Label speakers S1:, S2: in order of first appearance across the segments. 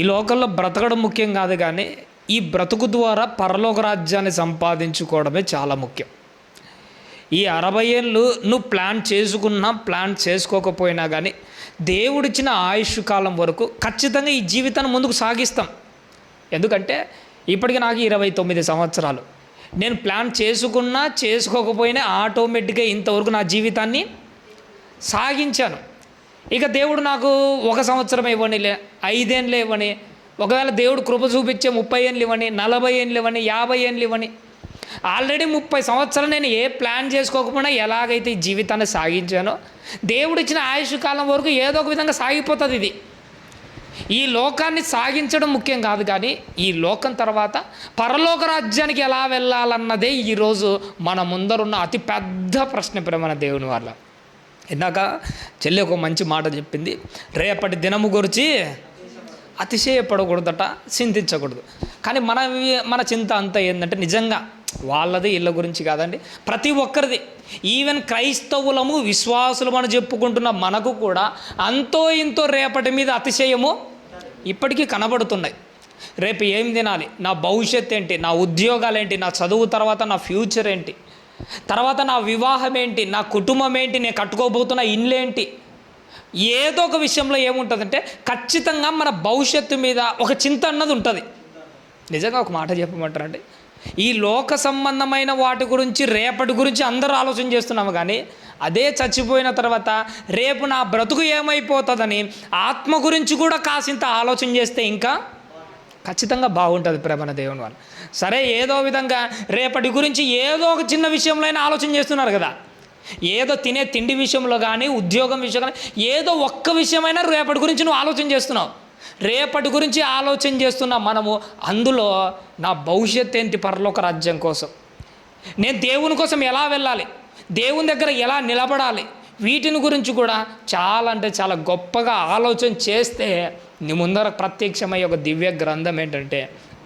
S1: ఈ లోకంలో బ్రతకడం ముఖ్యం కాదు, కానీ ఈ బ్రతుకు ద్వారా పరలోక రాజ్యాన్ని సంపాదించుకోవడమే చాలా ముఖ్యం. ఈ 60 ఏళ్ళు నువ్వు ప్లాన్ చేసుకున్నా ప్లాన్ చేసుకోకపోయినా కానీ దేవుడిచ్చిన ఆయుష్ కాలం వరకు ఖచ్చితంగా ఈ జీవితాన్ని ముందుకు సాగిస్తాం. ఎందుకంటే ఇప్పటికి నాకు 29 సంవత్సరాలు. నేను ప్లాన్ చేసుకున్నా చేసుకోకపోయినా ఆటోమేటిక్గా ఇంతవరకు నా జీవితాన్ని సాగించాను. ఇక దేవుడు నాకు 1 సంవత్సరం ఇవ్వని, 5 ఏళ్ళు ఇవ్వని, ఒకవేళ దేవుడు కృప చూపించే 30 ఏళ్ళు ఇవ్వని, 40 ఏళ్ళు ఇవ్వని, 50 ఏళ్ళు ఇవ్వని, ఆల్రెడీ 30 సంవత్సరాలు నేను ఏ ప్లాన్ చేసుకోకపోయినా ఎలాగైతే ఈ జీవితాన్ని సాగించానో దేవుడిచ్చిన ఆయుష్ కాలం వరకు ఏదో ఒక విధంగా సాగిపోతుంది. ఇది ఈ లోకాన్ని సాగించడం ముఖ్యం కాదు, కానీ ఈ లోకం తర్వాత పరలోక రాజ్యానికి ఎలా వెళ్ళాలన్నదే ఈరోజు మన ముందరున్న అతి పెద్ద ప్రశ్న. ప్రేమ దేవుని వల్ల ఇందాక చెల్లి ఒక మంచి మాట చెప్పింది, రేపటి దినము గురించి అతిశయపడకూడదట, చింతించకూడదు. కానీ మన చింత అంతా ఏంటంటే నిజంగా వాళ్ళది ఇళ్ళ గురించి కాదండి, ప్రతి ఒక్కరిది. ఈవెన్ క్రైస్తవులము విశ్వాసులము అని చెప్పుకుంటున్న మనకు కూడా అంతో ఇంతో రేపటి మీద అతిశయము ఇప్పటికీ కనబడుతున్నాయి. రేపు ఏం తినాలి, నా భవిష్యత్ ఏంటి, నా ఉద్యోగాలు ఏంటి, నా చదువు తర్వాత నా ఫ్యూచర్ ఏంటి, తర్వాత నా వివాహం ఏంటి, నా కుటుంబం ఏంటి, నేను కట్టుకోబోతున్న ఇల్లు ఏంటి, ఏదో ఒక విషయంలో ఏముంటుందంటే ఖచ్చితంగా మన భవిష్యత్తు మీద ఒక చింత అన్నది ఉంటుంది. నిజంగా ఒక మాట చెప్పమంటారండి, ఈ లోక సంబంధమైన వాటి గురించి రేపటి గురించి అందరూ ఆలోచన చేస్తున్నాము, కానీ అదే చచ్చిపోయిన తర్వాత రేపు నా బ్రతుకు ఏమైపోతుందని ఆత్మ గురించి కూడా కాసింత ఆలోచన చేస్తే ఇంకా ఖచ్చితంగా బాగుంటుంది. ప్రేమ దేవుని వాళ్ళు సరే ఏదో విధంగా రేపటి గురించి ఏదో ఒక చిన్న విషయంలో అయినా ఆలోచన చేస్తున్నారు కదా, ఏదో తినే తిండి విషయంలో కానీ ఉద్యోగం విషయం కానీ ఏదో ఒక్క విషయమైనా రేపటి గురించి నువ్వు ఆలోచన చేస్తున్నావు. రేపటి గురించి ఆలోచన చేస్తున్న మనము అందులో నా భవిష్యత్ ఏంటి, పరలోక రాజ్యం కోసం నేను దేవుని కోసం ఎలా వెళ్ళాలి, దేవుని దగ్గర ఎలా నిలబడాలి, వీటిని గురించి కూడా చాలా అంటే చాలా గొప్పగా ఆలోచన చేస్తే నీ ముందర ప్రత్యక్షమయ్యే ఒక దివ్య గ్రంథం ఏంటంటే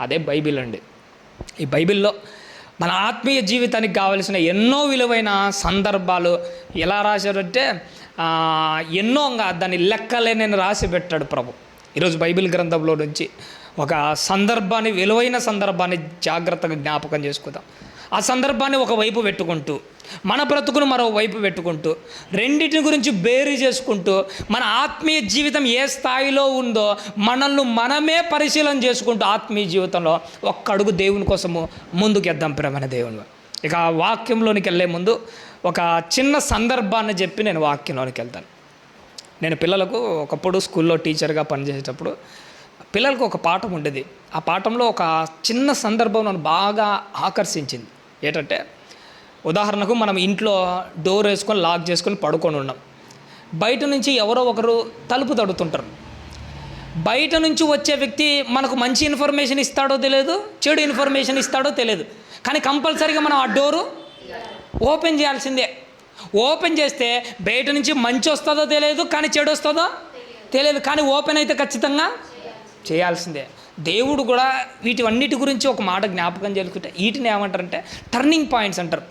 S1: అదే బైబిల్ అండి. ఈ బైబిల్లో మన ఆత్మీయ జీవితానికి కావలసిన ఎన్నో విలువైన సందర్భాలు ఎలా రాశారంటే ఎన్నో దాన్ని లెక్కలేనని రాసి పెట్టాడు ప్రభు. ఈరోజు బైబిల్ గ్రంథంలో నుంచి ఒక సందర్భాన్ని, విలువైన సందర్భాన్ని జాగ్రత్తగా జ్ఞాపకం చేసుకుందాం. ఆ సందర్భాన్ని ఒకవైపు పెట్టుకుంటూ మన బ్రతుకును మరోవైపు పెట్టుకుంటూ రెండింటి గురించి బేరీ చేసుకుంటూ మన ఆత్మీయ జీవితం ఏ స్థాయిలో ఉందో మనల్ని మనమే పరిశీలన చేసుకుంటూ ఆత్మీయ జీవితంలో ఒక్క అడుగు దేవుని కోసము ముందుకెద్దాం. ప్రేమ దేవుని ఇక వాక్యంలోనికి వెళ్ళే ముందు ఒక చిన్న సందర్భాన్ని చెప్పి నేను వాక్యంలోనికి వెళ్తాను. నేను పిల్లలకు ఒకప్పుడు స్కూల్లో టీచర్గా పనిచేసేటప్పుడు పిల్లలకు ఒక పాఠం ఉండేది. ఆ పాఠంలో ఒక చిన్న సందర్భం నన్ను బాగా ఆకర్షించింది. ఏంటంటే ఉదాహరణకు మనం ఇంట్లో డోర్ వేసుకొని లాక్ చేసుకొని పడుకొని ఉన్నాం, బయట నుంచి ఎవరో ఒకరు తలుపు తడుతుంటారు. బయట నుంచి వచ్చే వ్యక్తి మనకు మంచి ఇన్ఫర్మేషన్ ఇస్తాడో తెలియదు, చెడు ఇన్ఫర్మేషన్ ఇస్తాడో తెలియదు, కానీ కంపల్సరీగా మనం ఆ డోరు ఓపెన్ చేయాల్సిందే. ఓపెన్ చేస్తే బయట నుంచి మంచి వస్తుందో తెలియదు, కానీ చెడు వస్తుందో తెలియదు, కానీ ఓపెన్ అయితే ఖచ్చితంగా చేయాల్సిందే. దేవుడు కూడా వీటివన్నిటి గురించి ఒక మాట జ్ఞాపకం చేసుకుంటే వీటిని ఏమంటారంటే టర్నింగ్ పాయింట్స్ అంటారు.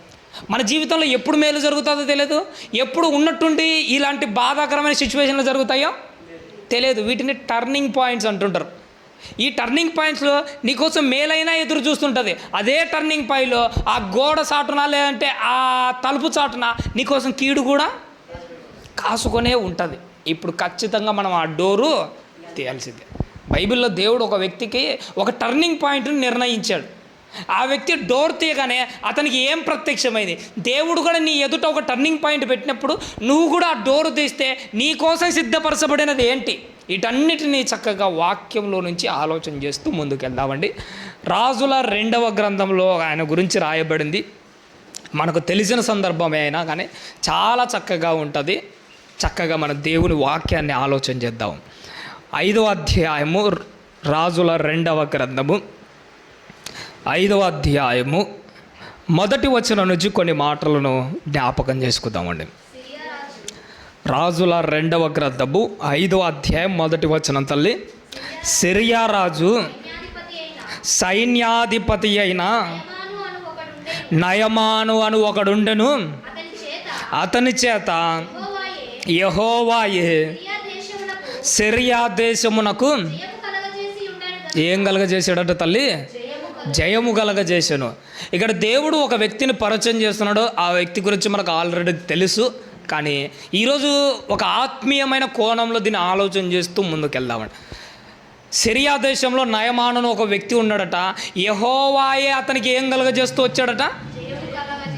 S1: మన జీవితంలో ఎప్పుడు మేలు జరుగుతుందో తెలియదు, ఎప్పుడు ఉన్నట్టుండి ఇలాంటి బాధాకరమైన సిచ్యువేషన్లు జరుగుతాయో తెలియదు. వీటిని టర్నింగ్ పాయింట్స్ అంటుంటారు. ఈ టర్నింగ్ పాయింట్స్లో నీకోసం మేలైనా ఎదురు చూస్తుంటుంది. అదే టర్నింగ్ పాయింట్లో ఆ గోడ చాటున లేదంటే ఆ తలుపు చాటున నీకోసం కీడు కూడా కాసుకొనే ఉంటుంది. ఇప్పుడు ఖచ్చితంగా మనం ఆ డోరు తీయాల్సిందే. బైబిల్లో దేవుడు ఒక వ్యక్తికి ఒక టర్నింగ్ పాయింట్ని నిర్ణయించాడు. ఆ వ్యక్తి డోర్ తీయగానే అతనికి ఏం ప్రత్యక్షమైంది, దేవుడు కూడా నీ ఎదుట ఒక టర్నింగ్ పాయింట్ పెట్టినప్పుడు నువ్వు కూడా ఆ డోరు తీస్తే నీ కోసం సిద్ధపరచబడినది ఏంటి, వీటన్నిటినీ చక్కగా వాక్యంలో నుంచి ఆలోచన చేస్తూ ముందుకెళ్దామండి. రాజుల 2వ గ్రంథంలో ఆయన గురించి రాయబడింది. మనకు తెలిసిన సందర్భమే అయినా కానీ చాలా చక్కగా ఉంటుంది. చక్కగా మన దేవుని వాక్యాన్ని ఆలోచన చేద్దాం. 5వ అధ్యాయము రాజుల 2వ గ్రంథము 5వ అధ్యాయము 1వ వచనం నుంచి కొన్ని మాటలను జ్ఞాపకం చేసుకుందామండి. రాజుల 2వ గ్రంథము 5వ అధ్యాయం 1వ వచనం. తల్లి, సిరియా రాజు సైన్యాధిపతి అయిన నయమాను అను ఒకడుండెను. అతని చేత యెహోవాయే సిరియా దేశమునకు ఏం కలగజేసాడట తల్లి? జయము కలగజేశాను. ఇక్కడ దేవుడు ఒక వ్యక్తిని పరిచయం చేస్తున్నాడు. ఆ వ్యక్తి గురించి మనకు ఆల్రెడీ తెలుసు. కానీ ఈరోజు ఒక ఆత్మీయమైన కోణంలో దీన్ని ఆలోచన చేస్తూ ముందుకెళ్దామండి. సిరియా దేశంలో నయమానును ఒక వ్యక్తి ఉన్నాడట. యెహోవాయే అతనికి ఏం కలగజేస్తూ వచ్చాడట?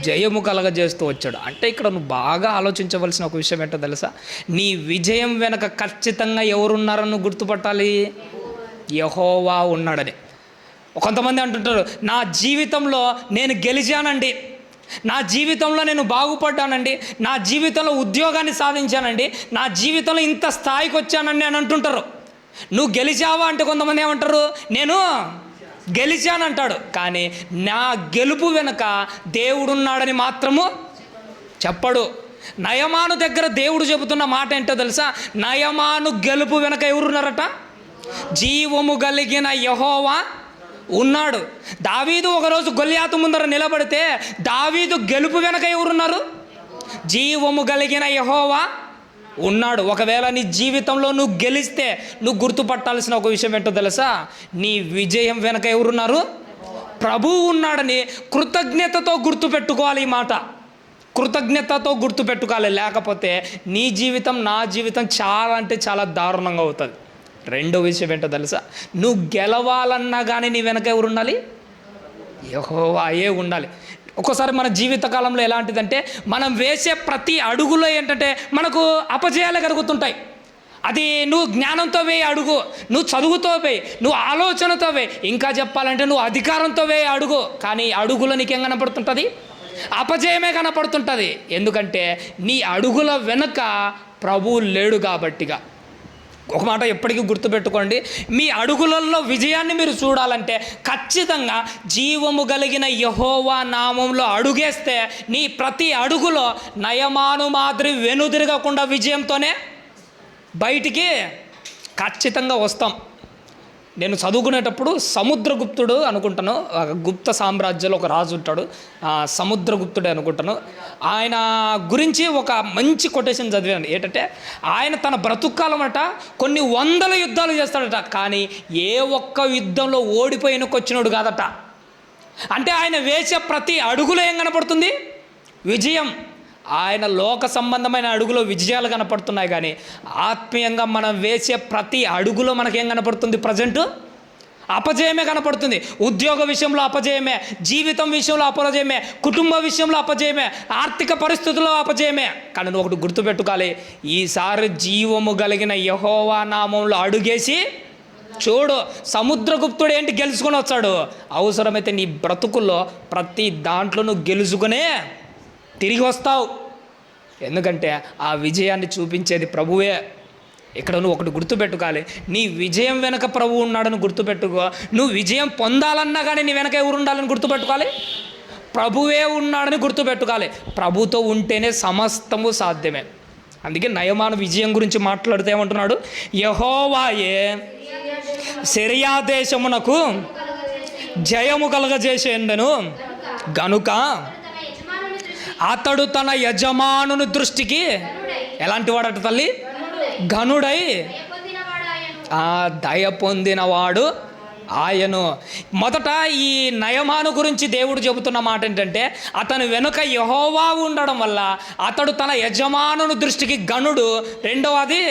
S1: జయము కలగజేస్తూ వచ్చాడు. అంటే ఇక్కడ నువ్వు బాగా ఆలోచించవలసిన ఒక విషయం ఏంటో తెలుసా? నీ విజయం వెనక ఖచ్చితంగా ఎవరున్నారని నువ్వు గుర్తుపట్టాలి. యెహోవా ఉన్నాడని. కొంతమంది అంటుంటారు, నా జీవితంలో నేను గెలిచానండి, నా జీవితంలో నేను బాగుపడ్డానండి, నా జీవితంలో ఉద్యోగాన్ని సాధించానండి, నా జీవితంలో ఇంత స్థాయికి వచ్చానండి అని అంటుంటారు. నువ్వు గెలిచావా అంటే కొంతమంది ఏమంటారు, నేను గెలిచానంటాడు. కానీ నా గెలుపు వెనుక దేవుడున్నాడని మాత్రము చెప్పడు. నయమాను దగ్గర దేవుడు చెబుతున్న మాట ఏంటో తెలుసా? నయమాను గెలుపు వెనుక ఎవరున్నారట? జీవము కలిగిన యెహోవా ఉన్నాడు. దావీదు ఒకరోజు గొల్యాతు ముందర నిలబడితే దావీదు గెలుపు వెనక ఎవరున్నారు? జీవము కలిగిన యెహోవా ఉన్నాడు. ఒకవేళ నీ జీవితంలో నువ్వు గెలిస్తే నువ్వు గుర్తుపట్టాల్సిన ఒక విషయం ఏంటో తెలుసా? నీ విజయం వెనక ఎవరున్నారు? ప్రభువు ఉన్నాడని కృతజ్ఞతతో గుర్తుపెట్టుకోవాలి. ఈ మాట కృతజ్ఞతతో గుర్తుపెట్టుకోవాలి. లేకపోతే నీ జీవితం, నా జీవితం చాలా అంటే చాలా దారుణంగా అవుతుంది. రెండో విషయం ఏంటో తెలుసా? నువ్వు గెలవాలన్నా కానీ నీ వెనక ఎవరు ఉండాలి? యెహోవాయే ఉండాలి. ఒక్కోసారి మన జీవితకాలంలో ఎలాంటిదంటే, మనం వేసే ప్రతి అడుగులో ఏంటంటే మనకు అపజయాలు కలుగుతుంటాయి. అది నువ్వు జ్ఞానంతో వేయి అడుగు, నువ్వు చదువుతో వేయి, నువ్వు ఆలోచనతో వేయి, ఇంకా చెప్పాలంటే నువ్వు అధికారంతో వేయి అడుగు. కానీ అడుగులో నీకేం కనపడుతుంటుంది? అపజయమే కనపడుతుంటుంది. ఎందుకంటే నీ అడుగుల వెనుక ప్రభువు లేడు కాబట్టిగా. ఒక మాట ఎప్పటికీ గుర్తుపెట్టుకోండి, మీ అడుగులలో విజయాన్ని మీరు చూడాలంటే ఖచ్చితంగా జీవము కలిగిన యెహోవా నామంలో అడుగేస్తే నీ ప్రతి అడుగులో నయమాను మాదిరి వెనుదిరగకుండా విజయంతోనే బయటికి ఖచ్చితంగా వస్తాం. నేను చదువుకునేటప్పుడు సముద్రగుప్తుడు అనుకుంటాను, గుప్త సామ్రాజ్యంలో ఒక రాజు ఉంటాడు, సముద్రగుప్తుడే అనుకుంటాను. ఆయన గురించి ఒక మంచి కొటేషన్ చదివాను. ఏంటంటే, ఆయన తన బ్రతుక్కాలం అట కొన్ని 100 యుద్ధాలు చేస్తాడట, కానీ ఏ ఒక్క యుద్ధంలో ఓడిపోయినకొచ్చినాడు కాదట. అంటే ఆయన వేసే ప్రతి అడుగులో ఏం కనపడుతుంది? విజయం. ఆయన లోక సంబంధమైన అడుగులో విజయాలు కనపడుతున్నాయి, కానీ ఆత్మీయంగా మనం వేసే ప్రతి అడుగులో మనకేం కనపడుతుంది? ప్రజెంటు అపజయమే కనపడుతుంది. ఉద్యోగ విషయంలో అపజయమే, జీవితం విషయంలో అపజయమే, కుటుంబ విషయంలో అపజయమే, ఆర్థిక పరిస్థితుల్లో అపజయమే. కానీ నువ్వు ఒకటి గుర్తుపెట్టుకోవాలి, ఈసారి జీవము కలిగిన యెహోవా నామంలో అడుగేసి చూడు. సముద్రగుప్తుడు ఏంటి గెలుచుకొని వచ్చాడు? అవసరమైతే నీ బ్రతుకుల్లో ప్రతి దాంట్లో నువ్వు గెలుచుకునే తిరిగి వస్తావు. ఎందుకంటే ఆ విజయాన్ని చూపించేది ప్రభువే. ఇక్కడ నువ్వు ఒకటి గుర్తుపెట్టుకోవాలి, నీ విజయం వెనక ప్రభువు ఉన్నాడని గుర్తుపెట్టుకో. నువ్వు విజయం పొందాలన్నా కానీ నీ వెనక ఎవరు ఉండాలని గుర్తుపెట్టుకోవాలి? ప్రభువే ఉన్నాడని గుర్తుపెట్టుకోవాలి. ప్రభుతో ఉంటేనే సమస్తము సాధ్యమే. అందుకే నయమాను విజయం గురించి మాట్లాడితే ఏమంటున్నాడు? యెహోవాయే సిరియా దేశమునకు జయము కలగజేసేండెను గనుక అతడు తన యజమానుని దృష్టికి ఎలాంటి వాడట తల్లి? ఘనుడై దయ పొందినవాడు ఆయను. మొదట ఈ నయమాను గురించి దేవుడు చెబుతున్న మాట ఏంటంటే, అతని వెనుక యెహోవా ఉండడం వల్ల అతడు తన యజమానుని దృష్టికి ఘనుడు. రెండవది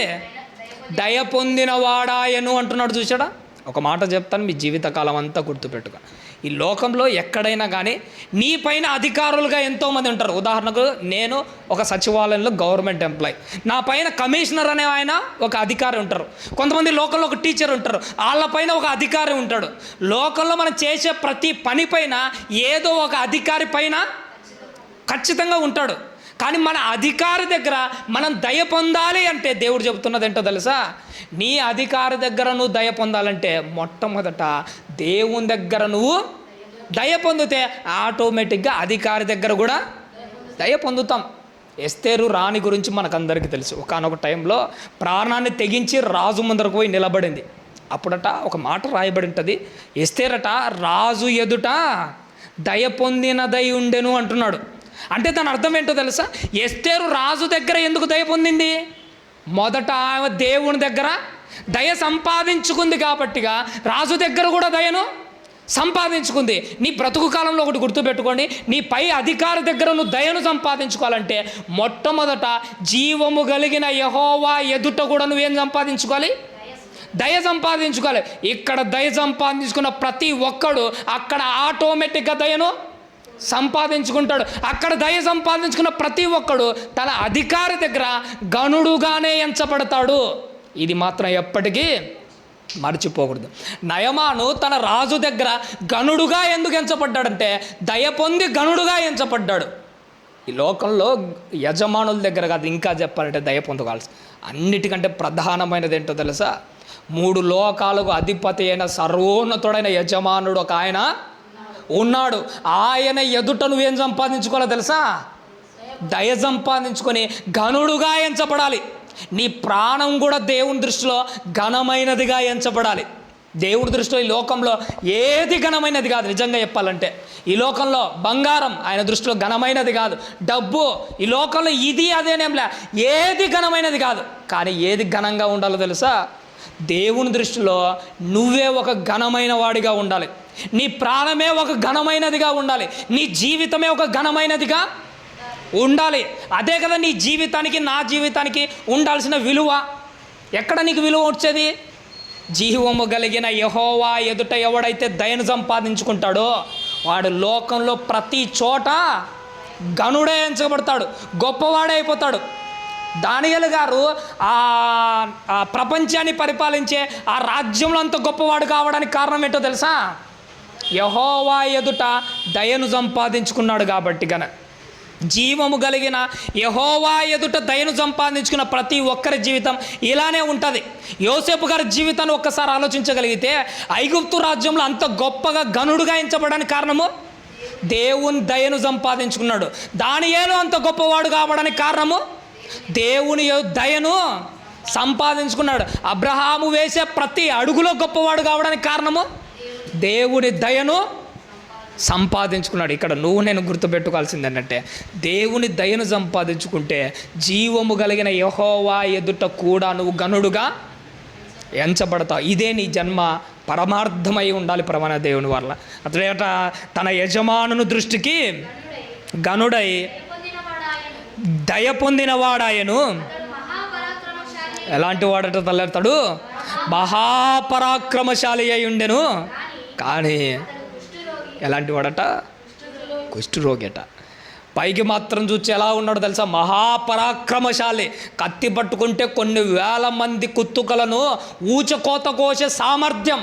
S1: దయ పొందినవాడాయను అంటున్నాడు. చూసాడా? ఒక మాట చెప్తాను, మీ జీవితకాలం అంతా గుర్తుపెట్టుకో. ఈ లోకంలో ఎక్కడైనా కానీ నీ పైన అధికారులుగా ఎంతోమంది ఉంటారు. ఉదాహరణకు నేను ఒక సచివాలయంలో గవర్నమెంట్ ఎంప్లాయ్, నా పైన కమిషనర్ అనే ఆయన ఒక అధికారి ఉంటారు. కొంతమంది లోకల్లో ఒక టీచర్ ఉంటారు, వాళ్ళ పైన ఒక అధికారి ఉంటాడు. లోకంలో మనం చేసే ప్రతి పని పైన ఏదో ఒక అధికారి పైన ఖచ్చితంగా ఉంటాడు. కానీ మన అధికారి దగ్గర మనం దయ పొందాలి అంటే దేవుడు చెబుతున్నది ఏంటో తెలుసా? నీ అధికారి దగ్గర నువ్వు దయ పొందాలంటే మొట్టమొదట దేవుని దగ్గర నువ్వు దయ పొందితే ఆటోమేటిక్గా అధికారి దగ్గర కూడా దయ పొందుతాం. ఎస్తేరు రాణి గురించి మనకందరికీ తెలుసు. ఒకానొక టైంలో ప్రాణాన్ని తెగించి రాజు ముందరకు పోయి నిలబడింది. అప్పుడట ఒక మాట రాయబడి ఉంటుంది, ఎస్తేరట రాజు ఎదుట దయ పొందినదై ఉండెను అంటున్నాడు. అంటే దాని అర్థం ఏంటో తెలుసా? ఎస్తేరు రాజు దగ్గర ఎందుకు దయ పొందింది? మొదట ఆమె దేవుని దగ్గర దయ సంపాదించుకుంది కాబట్టిగా రాజు దగ్గర కూడా దయను సంపాదించుకుంది. నీ బ్రతుకు కాలంలో ఒకటి గుర్తుపెట్టుకోండి, నీ పై అధికారి దగ్గర నువ్వు దయను సంపాదించుకోవాలంటే మొట్టమొదట జీవము కలిగిన యెహోవా ఎదుట కూడా నువ్వేం సంపాదించుకోవాలి? దయ సంపాదించుకోవాలి. ఇక్కడ దయ సంపాదించుకున్న ప్రతి ఒక్కడు అక్కడ ఆటోమేటిక్గా దయను సంపాదించుకుంటాడు. అక్కడ దయ సంపాదించుకున్న ప్రతి ఒక్కడు తన అధికారి దగ్గర గనుడుగానే ఎంచబడతాడు. ఇది మాత్రం ఎప్పటికీ మర్చిపోకూడదు. నయమాను తన రాజు దగ్గర గనుడుగా ఎందుకు ఎంచబడ్డాడంటే దయ పొంది గనుడుగా ఎంచబడ్డాడు. ఈ లోకంలో యజమానుల దగ్గర కాదు, ఇంకా చెప్పాలంటే దయ పొందగాల్సి అన్నిటికంటే ప్రధానమైనది ఏంటో తెలుసా? 3 లోకాలకు అధిపతి అయిన సర్వోన్నతుడైన యజమానుడు ఒక ఆయన ఉన్నాడు. ఆయన ఎదుట నువ్వేం సంపాదించుకోవాలో తెలుసా? దయ సంపాదించుకొని ఘనుడుగా ఎంచబడాలి. నీ ప్రాణం కూడా దేవుని దృష్టిలో ఘనమైనదిగా ఎంచబడాలి. దేవుడి దృష్టిలో ఈ లోకంలో ఏది ఘనమైనది కాదు. నిజంగా చెప్పాలంటే ఈ లోకంలో బంగారం ఆయన దృష్టిలో ఘనమైనది కాదు, డబ్బు ఈ లోకంలో ఇది అదేనేంలే, ఏది ఘనమైనది కాదు. కానీ ఏది ఘనంగా ఉండాలో తెలుసా? దేవుని దృష్టిలో నువ్వే ఒక ఘనమైన వాడిగా ఉండాలి. నీ ప్రాణమే ఒక ఘనమైనదిగా ఉండాలి. నీ జీవితమే ఒక ఘనమైనదిగా ఉండాలి. అదే కదా నీ జీవితానికి నా జీవితానికి ఉండాల్సిన విలువ. ఎక్కడ నీకు విలువ వచ్చేది? జీవము కలిగిన యెహోవా ఎదుట ఎవడైతే దయను సంపాదించుకుంటాడో వాడు లోకంలో ప్రతి చోట గనుడే ఎంచబడతాడు, గొప్పవాడే అయిపోతాడు. దానియేలు గారు ఆ ప్రపంచాన్ని పరిపాలించే ఆ రాజ్యంలో అంత గొప్పవాడు కావడానికి కారణం ఏంటో తెలుసా? యెహోవా ఎదుట దయను సంపాదించుకున్నాడు కాబట్టి. జీవము కలిగిన యెహోవా ఎదుట దయను సంపాదించుకున్న ప్రతి ఒక్కరి జీవితం ఇలానే ఉంటుంది. యోసేపు గారి జీవితాన్ని ఒక్కసారి ఆలోచించగలిగితే ఐగుప్తు రాజ్యంలో అంత గొప్పగా గనుడుగా ఎంచబడడానికి కారణము దేవుని దయను సంపాదించుకున్నాడు. దానియేలు అంత గొప్పవాడు కావడానికి కారణము దేవుని దయను సంపాదించుకున్నాడు. అబ్రహాము వేసే ప్రతి అడుగులో గొప్పవాడు కావడానికి కారణము దేవుని దయను సంపాదించుకున్నాడు. ఇక్కడ నేను గుర్తుపెట్టుకోవాల్సింది ఏంటంటే దేవుని దయను సంపాదించుకుంటే జీవము కలిగిన యెహోవా ఎదుట కూడా నువ్వు గనుడుగా ఎంచబడతావు. ఇదే నీ జన్మ పరమార్థమై ఉండాలి. ప్రమాణ దేవుని వల్ల అతడేట తన యజమానుని దృష్టికి గనుడై దయ పొందినవాడాయను. ఎలాంటి వాడట తలెడతాడు? మహాపరాక్రమశాలి అయి ఉండెను. కానీ ఎలాంటి వాడట? కుష్ఠరోగిట. పైకి మాత్రం చూచి ఎలా ఉన్నాడో తెలుసా? మహాపరాక్రమశాలి. కత్తి పట్టుకుంటే కొన్ని వేల మంది కుత్తుకలను ఊచకోత కోసే సామర్థ్యం.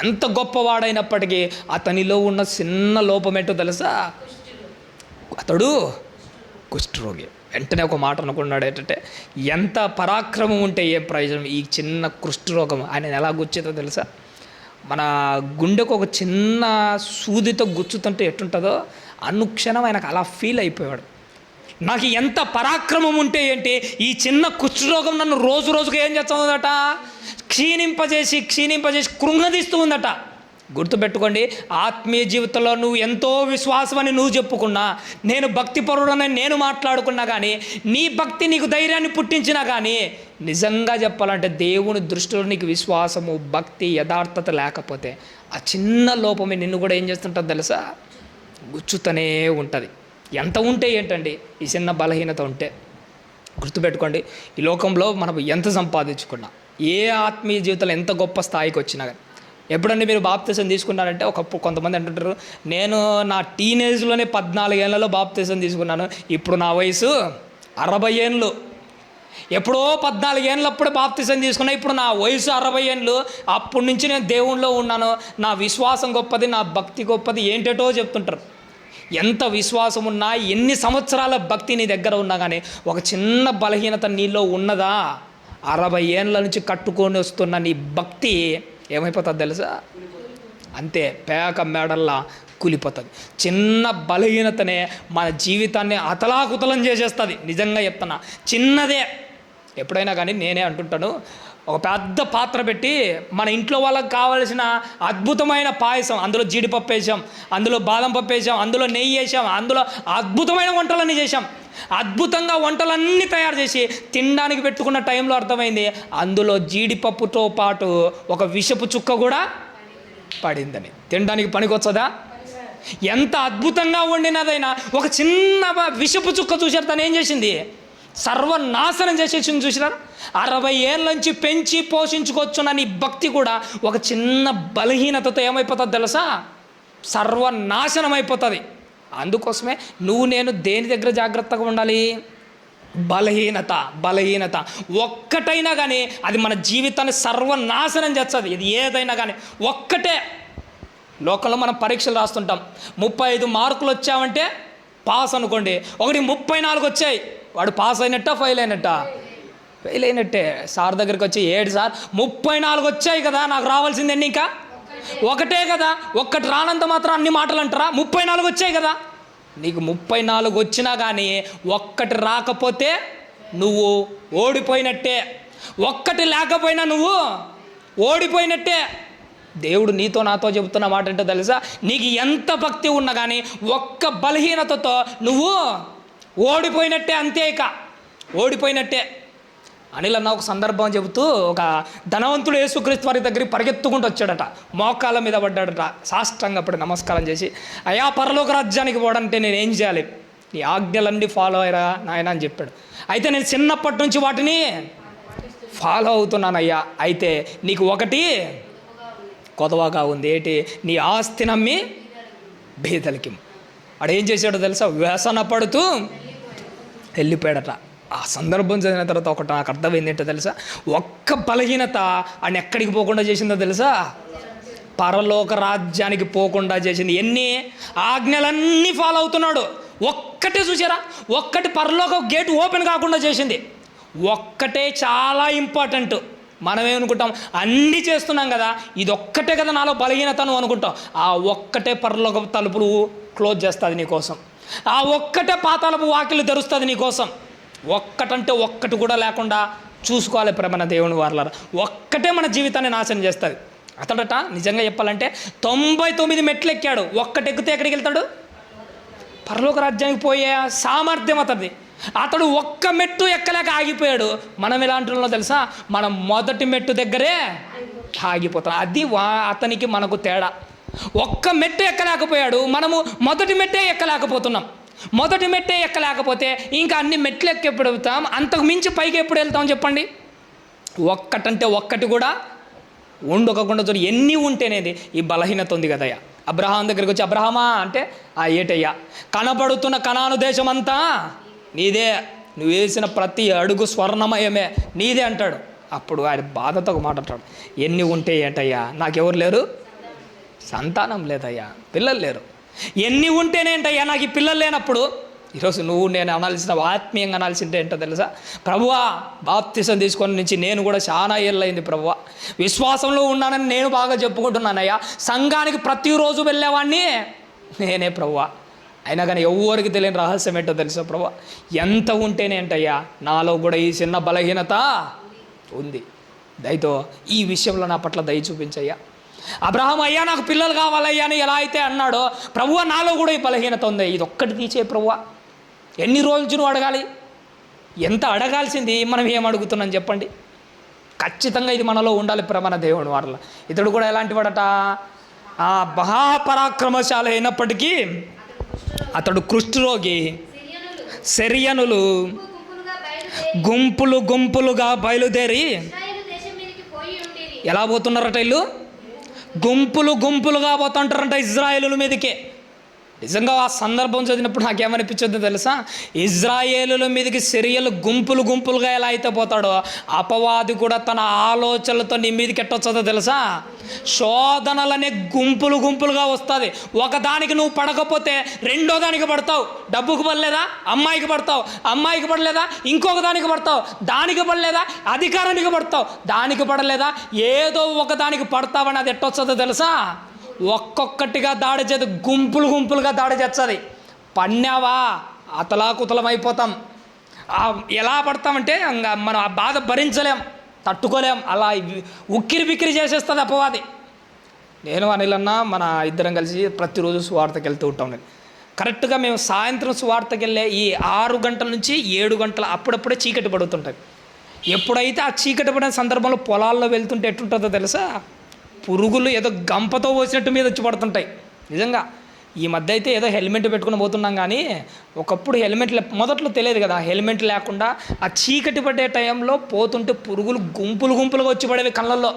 S1: ఎంత గొప్పవాడైనప్పటికీ అతనిలో ఉన్న చిన్న లోపం ఏంటో తెలుసా? అతడు కుష్ఠరోగి. వెంటనే ఒక మాట అనుకున్నాడు ఏంటంటే ఎంత పరాక్రమం ఉంటే ఏ ప్రయోజనం? ఈ చిన్న కుష్ఠరోగం ఆయన ఎలా గుచ్చేదో తెలుసా? మన గుండెకు ఒక చిన్న సూదితో గుచ్చుతుంటే ఎట్టుంటుందో అనుక్షణం ఆయనకు అలా ఫీల్ అయిపోయాడు. నాకు ఎంత పరాక్రమం ఉంటే ఏంటి, ఈ చిన్న కుష్ఠరోగం నన్ను రోజు రోజుగా ఏం చేస్తుందట? క్షీణింపజేసి కృంగదీస్తూ ఉందట. గుర్తుపెట్టుకోండి, ఆత్మీయ జీవితంలో నువ్వు ఎంతో విశ్వాసమని నువ్వు చెప్పుకున్నా, నేను భక్తిపరుడనని నేను మాట్లాడుకున్నా కానీ, నీ భక్తి నీకు ధైర్యాన్ని పుట్టించినా కానీ, నిజంగా చెప్పాలంటే దేవుని దృష్టిలో నీకు విశ్వాసము, భక్తి, యథార్థత లేకపోతే ఆ చిన్న లోపమే నిన్ను కూడా ఏం చేస్తుంటుంది తెలుసా? గుచ్చుతూనే ఉంటుంది. ఎంత ఉంటే ఏంటండి ఈ చిన్న బలహీనత ఉంటే? గుర్తుపెట్టుకోండి, ఈ లోకంలో మనం ఎంత సంపాదించుకున్నా, ఏ ఆత్మీయ జీవితంలో ఎంత గొప్ప స్థాయికి వచ్చినా కానీ, ఎప్పుడండి మీరు బాప్తిసం తీసుకున్నారంటే కొంతమంది అంటుంటారు, నేను నా టీనేజ్లోనే 14 ఏళ్లలో బాప్తిసం తీసుకున్నాను, ఇప్పుడు నా వయసు 60 ఏళ్ళు. ఎప్పుడో 14 ఏళ్ళప్పుడు బాప్తిసం తీసుకున్నా, ఇప్పుడు నా వయసు 60 ఏళ్ళు. అప్పటి నుంచి నేను దేవునిలో ఉన్నాను, నా విశ్వాసం గొప్పది, నా భక్తి గొప్పది ఏంటేటో చెప్తుంటారు. ఎంత విశ్వాసం ఉన్నా, ఎన్ని సంవత్సరాల భక్తి నీ దగ్గర ఉన్నా కానీ ఒక చిన్న బలహీనత నీలో ఉన్నదా? 60 ఏళ్ళ నుంచి కట్టుకొని వస్తున్న నీ భక్తి ఏమైపోతుంది తెలుసా? అంతే, పేక మేడల్లా కూలిపోతుంది. చిన్న బలహీనతనే మన జీవితాన్ని అతలాకుతలం చేసేస్తుంది. నిజంగా చెప్తున్నా, చిన్నదే. ఎప్పుడైనా కానీ నేనే అంటుంటాను, ఒక పెద్ద పాత్ర పెట్టి మన ఇంట్లో వాళ్ళకి కావాల్సిన అద్భుతమైన పాయసం, అందులో జీడిపప్పు వేసాం, అందులో బాదం పప్పు వేసాం, అందులో నెయ్యి వేసాం, అందులో అద్భుతమైన వంటలన్నీ చేసాం. అద్భుతంగా వంటలన్నీ తయారు చేసి తినడానికి పెట్టుకున్న టైంలో అర్థమైంది అందులో జీడిపప్పుతో పాటు ఒక విషపు చుక్క కూడా పడిందని. తినడానికి పనికొచ్చదా? ఎంత అద్భుతంగా వండినదైనా ఒక చిన్న విషపు చుక్క చూశారు, తను ఏం చేసింది? సర్వనాశనం చేసేసింది. చూసినారు? 60 ఏళ్ళ నుంచి పెంచి పోషించుకోవచ్చున్న నీ భక్తి కూడా ఒక చిన్న బలహీనతతో ఏమైపోతుంది తెలుసా? సర్వనాశనం అయిపోతుంది. అందుకోసమే నువ్వు నేను దేని దగ్గర జాగ్రత్తగా ఉండాలి? బలహీనత ఒక్కటైనా కానీ అది మన జీవితాన్ని సర్వనాశనం చేస్తుంది. ఇది ఏదైనా కానీ ఒక్కటే. లోకంలో మనం పరీక్షలు రాస్తుంటాం, 35 మార్కులు వచ్చామంటే పాస్ అనుకోండి. ఒకటి 34 వచ్చాయి, వాడు పాస్ అయినట్టా ఫెయిల్ అయినట్టా? ఫెయిల్ అయినట్టే. సార్ దగ్గరికి వచ్చి, ఏడు సార్ 34 వచ్చాయి కదా, నాకు రావాల్సింది ఎన్ని? ఇంకా ఒకటే కదా. ఒక్కటి రానంత మాత్రం అన్ని మాటలు అంటారా? 34 వచ్చాయి కదా. నీకు 34 వచ్చినా కానీ ఒక్కటి రాకపోతే నువ్వు ఓడిపోయినట్టే. ఒక్కటి లేకపోయినా నువ్వు ఓడిపోయినట్టే. దేవుడు నీతో నాతో చెబుతున్న మాట ఏంటో తెలుసా? నీకు ఎంత భక్తి ఉన్నా కానీ ఒక్క బలహీనతతో నువ్వు ఓడిపోయినట్టే. అంతే, ఇక ఓడిపోయినట్టే. అనిల్ అన్న ఒక సందర్భం చెబుతూ, ఒక ధనవంతుడు యేసుక్రీస్తు వారి దగ్గరికి పరిగెత్తుకుంటూ వచ్చాడట. మోకాళ్ళ మీద పడ్డాడట. సాష్టాంగ పడి నమస్కారం చేసి, అయా పరలోక రాజ్యానికి పోవడంటే నేను ఏం చేయాలి? నీ ఆజ్ఞలన్నీ ఫాలో అయ్యరా నాయన అని చెప్పాడు. అయితే నేను చిన్నప్పటి నుంచి వాటిని ఫాలో అవుతున్నానయ్యా. అయితే నీకు ఒకటి కొదవగా ఉంది. ఏంటి? నీ ఆస్తి నమ్మి బీదలకి. వాడు ఏం చేశాడో తెలుసా? వ్యసన పడుతూ వెళ్ళిపోయాడట. ఆ సందర్భం చదివిన తర్వాత ఒకటి నాకు అర్థమైంది ఏంటో తెలుసా? ఒక్క బలహీనత ఆయన ఎక్కడికి పోకుండా చేసిందో తెలుసా? పరలోక రాజ్యానికి పోకుండా చేసింది. ఎన్ని ఆజ్ఞలన్నీ ఫాలో అవుతున్నాడు. ఒక్కటే చూసారా? ఒక్కటి పరలోక గేట్ ఓపెన్ కాకుండా చేసింది. ఒక్కటే చాలా ఇంపార్టెంట్. మనమేమనుకుంటాం, అన్నీ చేస్తున్నాం కదా, ఇది ఒక్కటే కదా నాలో బలహీనతను అనుకుంటాం. ఆ ఒక్కటే పరలోక తలుపులు క్లోజ్ చేస్తుంది నీకోసం. ఆ ఒక్కటే పాతాళపు వాకిలు తెరుస్తుంది నీకోసం. ఒక్కటంటే ఒక్కటి కూడా లేకుండా చూసుకోవాలి ప్రేమ దేవుని వారలారా. ఒక్కటే మన జీవితాన్ని నాశనం చేస్తుంది. అతడట నిజంగా చెప్పాలంటే 99 మెట్లు ఎక్కాడు. ఒక్కటి ఎక్కితే ఎక్కడికి వెళ్తాడు? పరలోక రాజ్యానికి పోయే సామర్థ్యం అతడిది. అతడు ఒక్క మెట్టు ఎక్కలేక ఆగిపోయాడు. మనం ఎలాంటి వాళ్ళో తెలుసా? మనం మొదటి మెట్టు దగ్గరే ఆగిపోతాం. అది అతనికి మనకు తేడా. ఒక్క మెట్టు ఎక్కలేకపోయాడు, మనము మొదటి మెట్టే ఎక్కలేకపోతున్నాం. మొదటి మెట్టే ఎక్కలేకపోతే ఇంకా అన్ని మెట్లు ఎక్కి ఎప్పుడు వెళ్తాం? అంతకు మించి పైకి ఎప్పుడు వెళ్తాం చెప్పండి? ఒక్కటంటే ఒక్కటి కూడా ఉండకుండా చూడు. ఎన్ని ఉంటేనేది ఈ బలహీనత ఉంది కదయ్యా. అబ్రహాం దగ్గరికి వచ్చి, అబ్రహమా అంటే, ఏటయ్యా, కనబడుతున్న కనాను దేశం అంతా నీదే, నువ్వు వేసిన ప్రతి అడుగు స్వర్ణమయమే, నీదే అంటాడు. అప్పుడు ఆయన బాధతో ఒక మాట అంటాడు, ఎన్ని ఉంటే ఏంటయ్యా, నాకెవరు లేరు, సంతానం లేదయ్యా, పిల్లలు లేరు. ఎన్ని ఉంటేనేంటయ్యా నాకు ఈ పిల్లలు లేనప్పుడు? ఈరోజు నువ్వు నేను అనాల్సిన, ఆత్మీయంగా అనాల్సిందే ఏంటో తెలుసా? ప్రభువా, బాప్తిసం తీసుకొని నుంచి నేను కూడా చాలా ఏళ్ళయింది ప్రభువా, విశ్వాసంలో ఉన్నానని నేను బాగా చెప్పుకుంటున్నానయ్యా, సంఘానికి ప్రతిరోజు వెళ్ళేవాడిని నేనే ప్రభువా, అయినా కానీ ఎవరికి తెలియని రహస్యం ఏంటో తెలుసా ప్రభువా, ఎంత ఉంటేనేంటయ్యా నాలో కూడా ఈ చిన్న బలహీనత ఉంది, దయతో ఈ విషయంలో నా పట్ల దయ చూపించయ్యా. అబ్రహాం, అయ్యా నాకు పిల్లలు కావాలయ్యా అని ఎలా అయితే అన్నాడో, ప్రభువా నాలో కూడా ఈ బలహీనత ఉంది, ఇది ఒక్కటి తీసే ప్రభువా. ఎన్ని రోజులు నువ్వు అడగాలి? ఎంత అడగాల్సింది, మనం ఏం అడుగుతున్నాం చెప్పండి? ఖచ్చితంగా ఇది మనలో ఉండాలి మన దేవుని వారిలో. ఇతడు కూడా ఎలాంటి వాడట? మహాపరాక్రమశాలి అయినప్పటికీ అతడు కుష్ఠరోగి. సిరియనులు గుంపులు గుంపులుగా బయలుదేరి ఎలా పోతున్నారట? వీళ్ళు గుంపులు గుంపులుగా పోతుంటారంట ఇజ్రాయేలుల మీదకే. నిజంగా ఆ సందర్భం చదివినప్పుడు నాకేమనిపించిందో తెలుసా? ఇజ్రాయేలుల మీదకి సిరియలు గుంపులు గుంపులుగా ఎలా అయితే పోతాడో, అపవాది కూడా తన ఆలోచనలతో నీ మీదకి ఎట్టొచ్చదో తెలుసా? శోధనలనే గుంపులు గుంపులుగా వస్తుంది. ఒకదానికి నువ్వు పడకపోతే రెండో దానికి పడతావు. డబ్బుకు పడలేదా? అమ్మాయికి పడతావు. అమ్మాయికి పడలేదా? ఇంకొక దానికి పడతావు. దానికి పడలేదా? అధికారానికి పడతావు. దానికి పడలేదా? ఏదో ఒకదానికి పడతావని అది ఎట్టొచ్చదో తెలుసా? ఒక్కొక్కటిగా దాడి చేసి గుంపులు గుంపులుగా దాడి చేస్తుంది. పన్నావా అతలాకుతలం అయిపోతాం. ఎలా పడతామంటే మనం ఆ బాధ భరించలేం, తట్టుకోలేం. అలా ఉక్కిరి బిక్కిరి చేసేస్తుంది అపవాది. నేను అనిల్ అన్న మన ఇద్దరం కలిసి ప్రతిరోజు సువార్తకి వెళ్తూ ఉంటాం. నేను కరెక్ట్గా మేము సాయంత్రం సువార్తకి వెళ్ళే ఈ 6 గంటల నుంచి 7 గంటల అప్పుడప్పుడే చీకటి పడుతుంటుంది. ఎప్పుడైతే ఆ చీకటి పడిన సందర్భంలో పొలాల్లో వెళ్తుంటే ఎట్టుంటుందో తెలుసా, పురుగులు ఏదో గంపతో పోసినట్టు మీద వచ్చి పడుతుంటాయి. నిజంగా ఈ మధ్య అయితే ఏదో హెల్మెట్ పెట్టుకుని పోతున్నాం, కానీ ఒకప్పుడు మొదట్లో తెలియదు కదా, హెల్మెట్ లేకుండా ఆ చీకటి పడే టైంలో పోతుంటే పురుగులు గుంపులుగా వచ్చి పడేవి కళ్ళల్లో.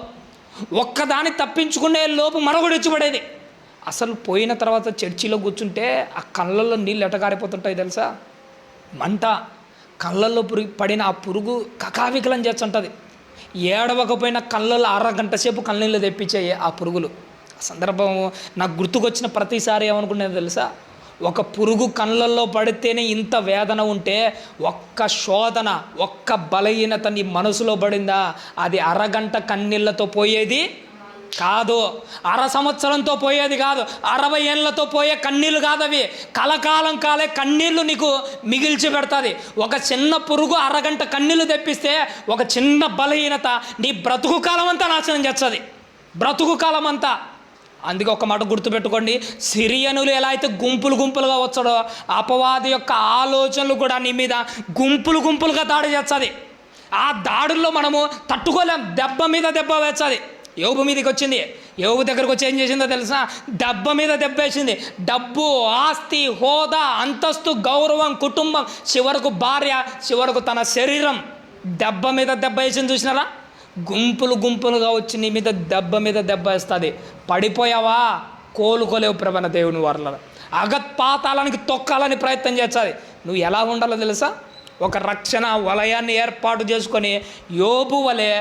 S1: ఒక్కదాన్ని తప్పించుకునే లోపు మరొకటి వచ్చి పడేది. అసలు పోయిన తర్వాత చర్చిలో కూర్చుంటే ఆ కళ్ళల్లో నీళ్ళు ఎటగారిపోతుంటాయి తెలుసా, మంట. కళ్ళల్లో పడిన ఆ పురుగు కకావికలం చేస్తుంటుంది. ఏడవకపోయినా కళ్ళల్లో 1/2 గంట సేపు కళ్ళనీళ్ళు తెప్పించాయి ఆ పురుగులు. ఆ సందర్భం నాకు గుర్తుకొచ్చిన ప్రతిసారి ఏమనుకునేది తెలుసా, ఒక పురుగు కళ్ళల్లో పడితేనే ఇంత వేదన ఉంటే ఒక్క శోధన, ఒక్క బలహీనత నీ మనసులో పడిందా, అది 1/2 గంట కన్నీళ్లతో పోయేది కాదు, 1/2 సంవత్సరంతో పోయేది కాదు, 60 ఏళ్ళతో పోయే కన్నీళ్ళు కాదు అవి. కలకాలం కాలే కన్నీళ్ళు నీకు మిగిల్చి పెడుతుంది. ఒక చిన్న పురుగు 1/2 గంట కన్నీళ్ళు తెప్పిస్తే ఒక చిన్న బలహీనత నీ బ్రతుకు కాలం అంతా నాశనం చేస్తుంది, బ్రతుకు కాలం అంతా. అందుకే ఒక మాట గుర్తుపెట్టుకోండి, సిరియనులు ఎలా అయితే గుంపులుగా వచ్చాడో అపవాది యొక్క ఆలోచనలు కూడా నీ మీద గుంపులుగా దాడి చేస్తుంది. ఆ దాడుల్లో మనము తట్టుకోలేం, దెబ్బ మీద దెబ్బ వేస్తుంది. యోబు మీదకి వచ్చింది, యోబు దగ్గరకు వచ్చి ఏం చేసిందో తెలుసా, దెబ్బ మీద దెబ్బ వేసింది. డబ్బు, ఆస్తి, హోదా, అంతస్తు, గౌరవం, కుటుంబం, చివరకు భార్య, చివరకు తన శరీరం దెబ్బ మీద దెబ్బ వేసింది. చూసినారా, గుంపులుగా వచ్చి నీ మీద దెబ్బ వేస్తుంది. పడిపోయావా, కోలుకోలేవు ప్రభన దేవుని వల్ల. అగత్పాతాలానికి తొక్కాలని ప్రయత్నం చేస్తుంది. నువ్వు ఎలా ఉండాలో తెలుసా, ఒక రక్షణ వలయాన్ని ఏర్పాటు చేసుకొని యోబు వలె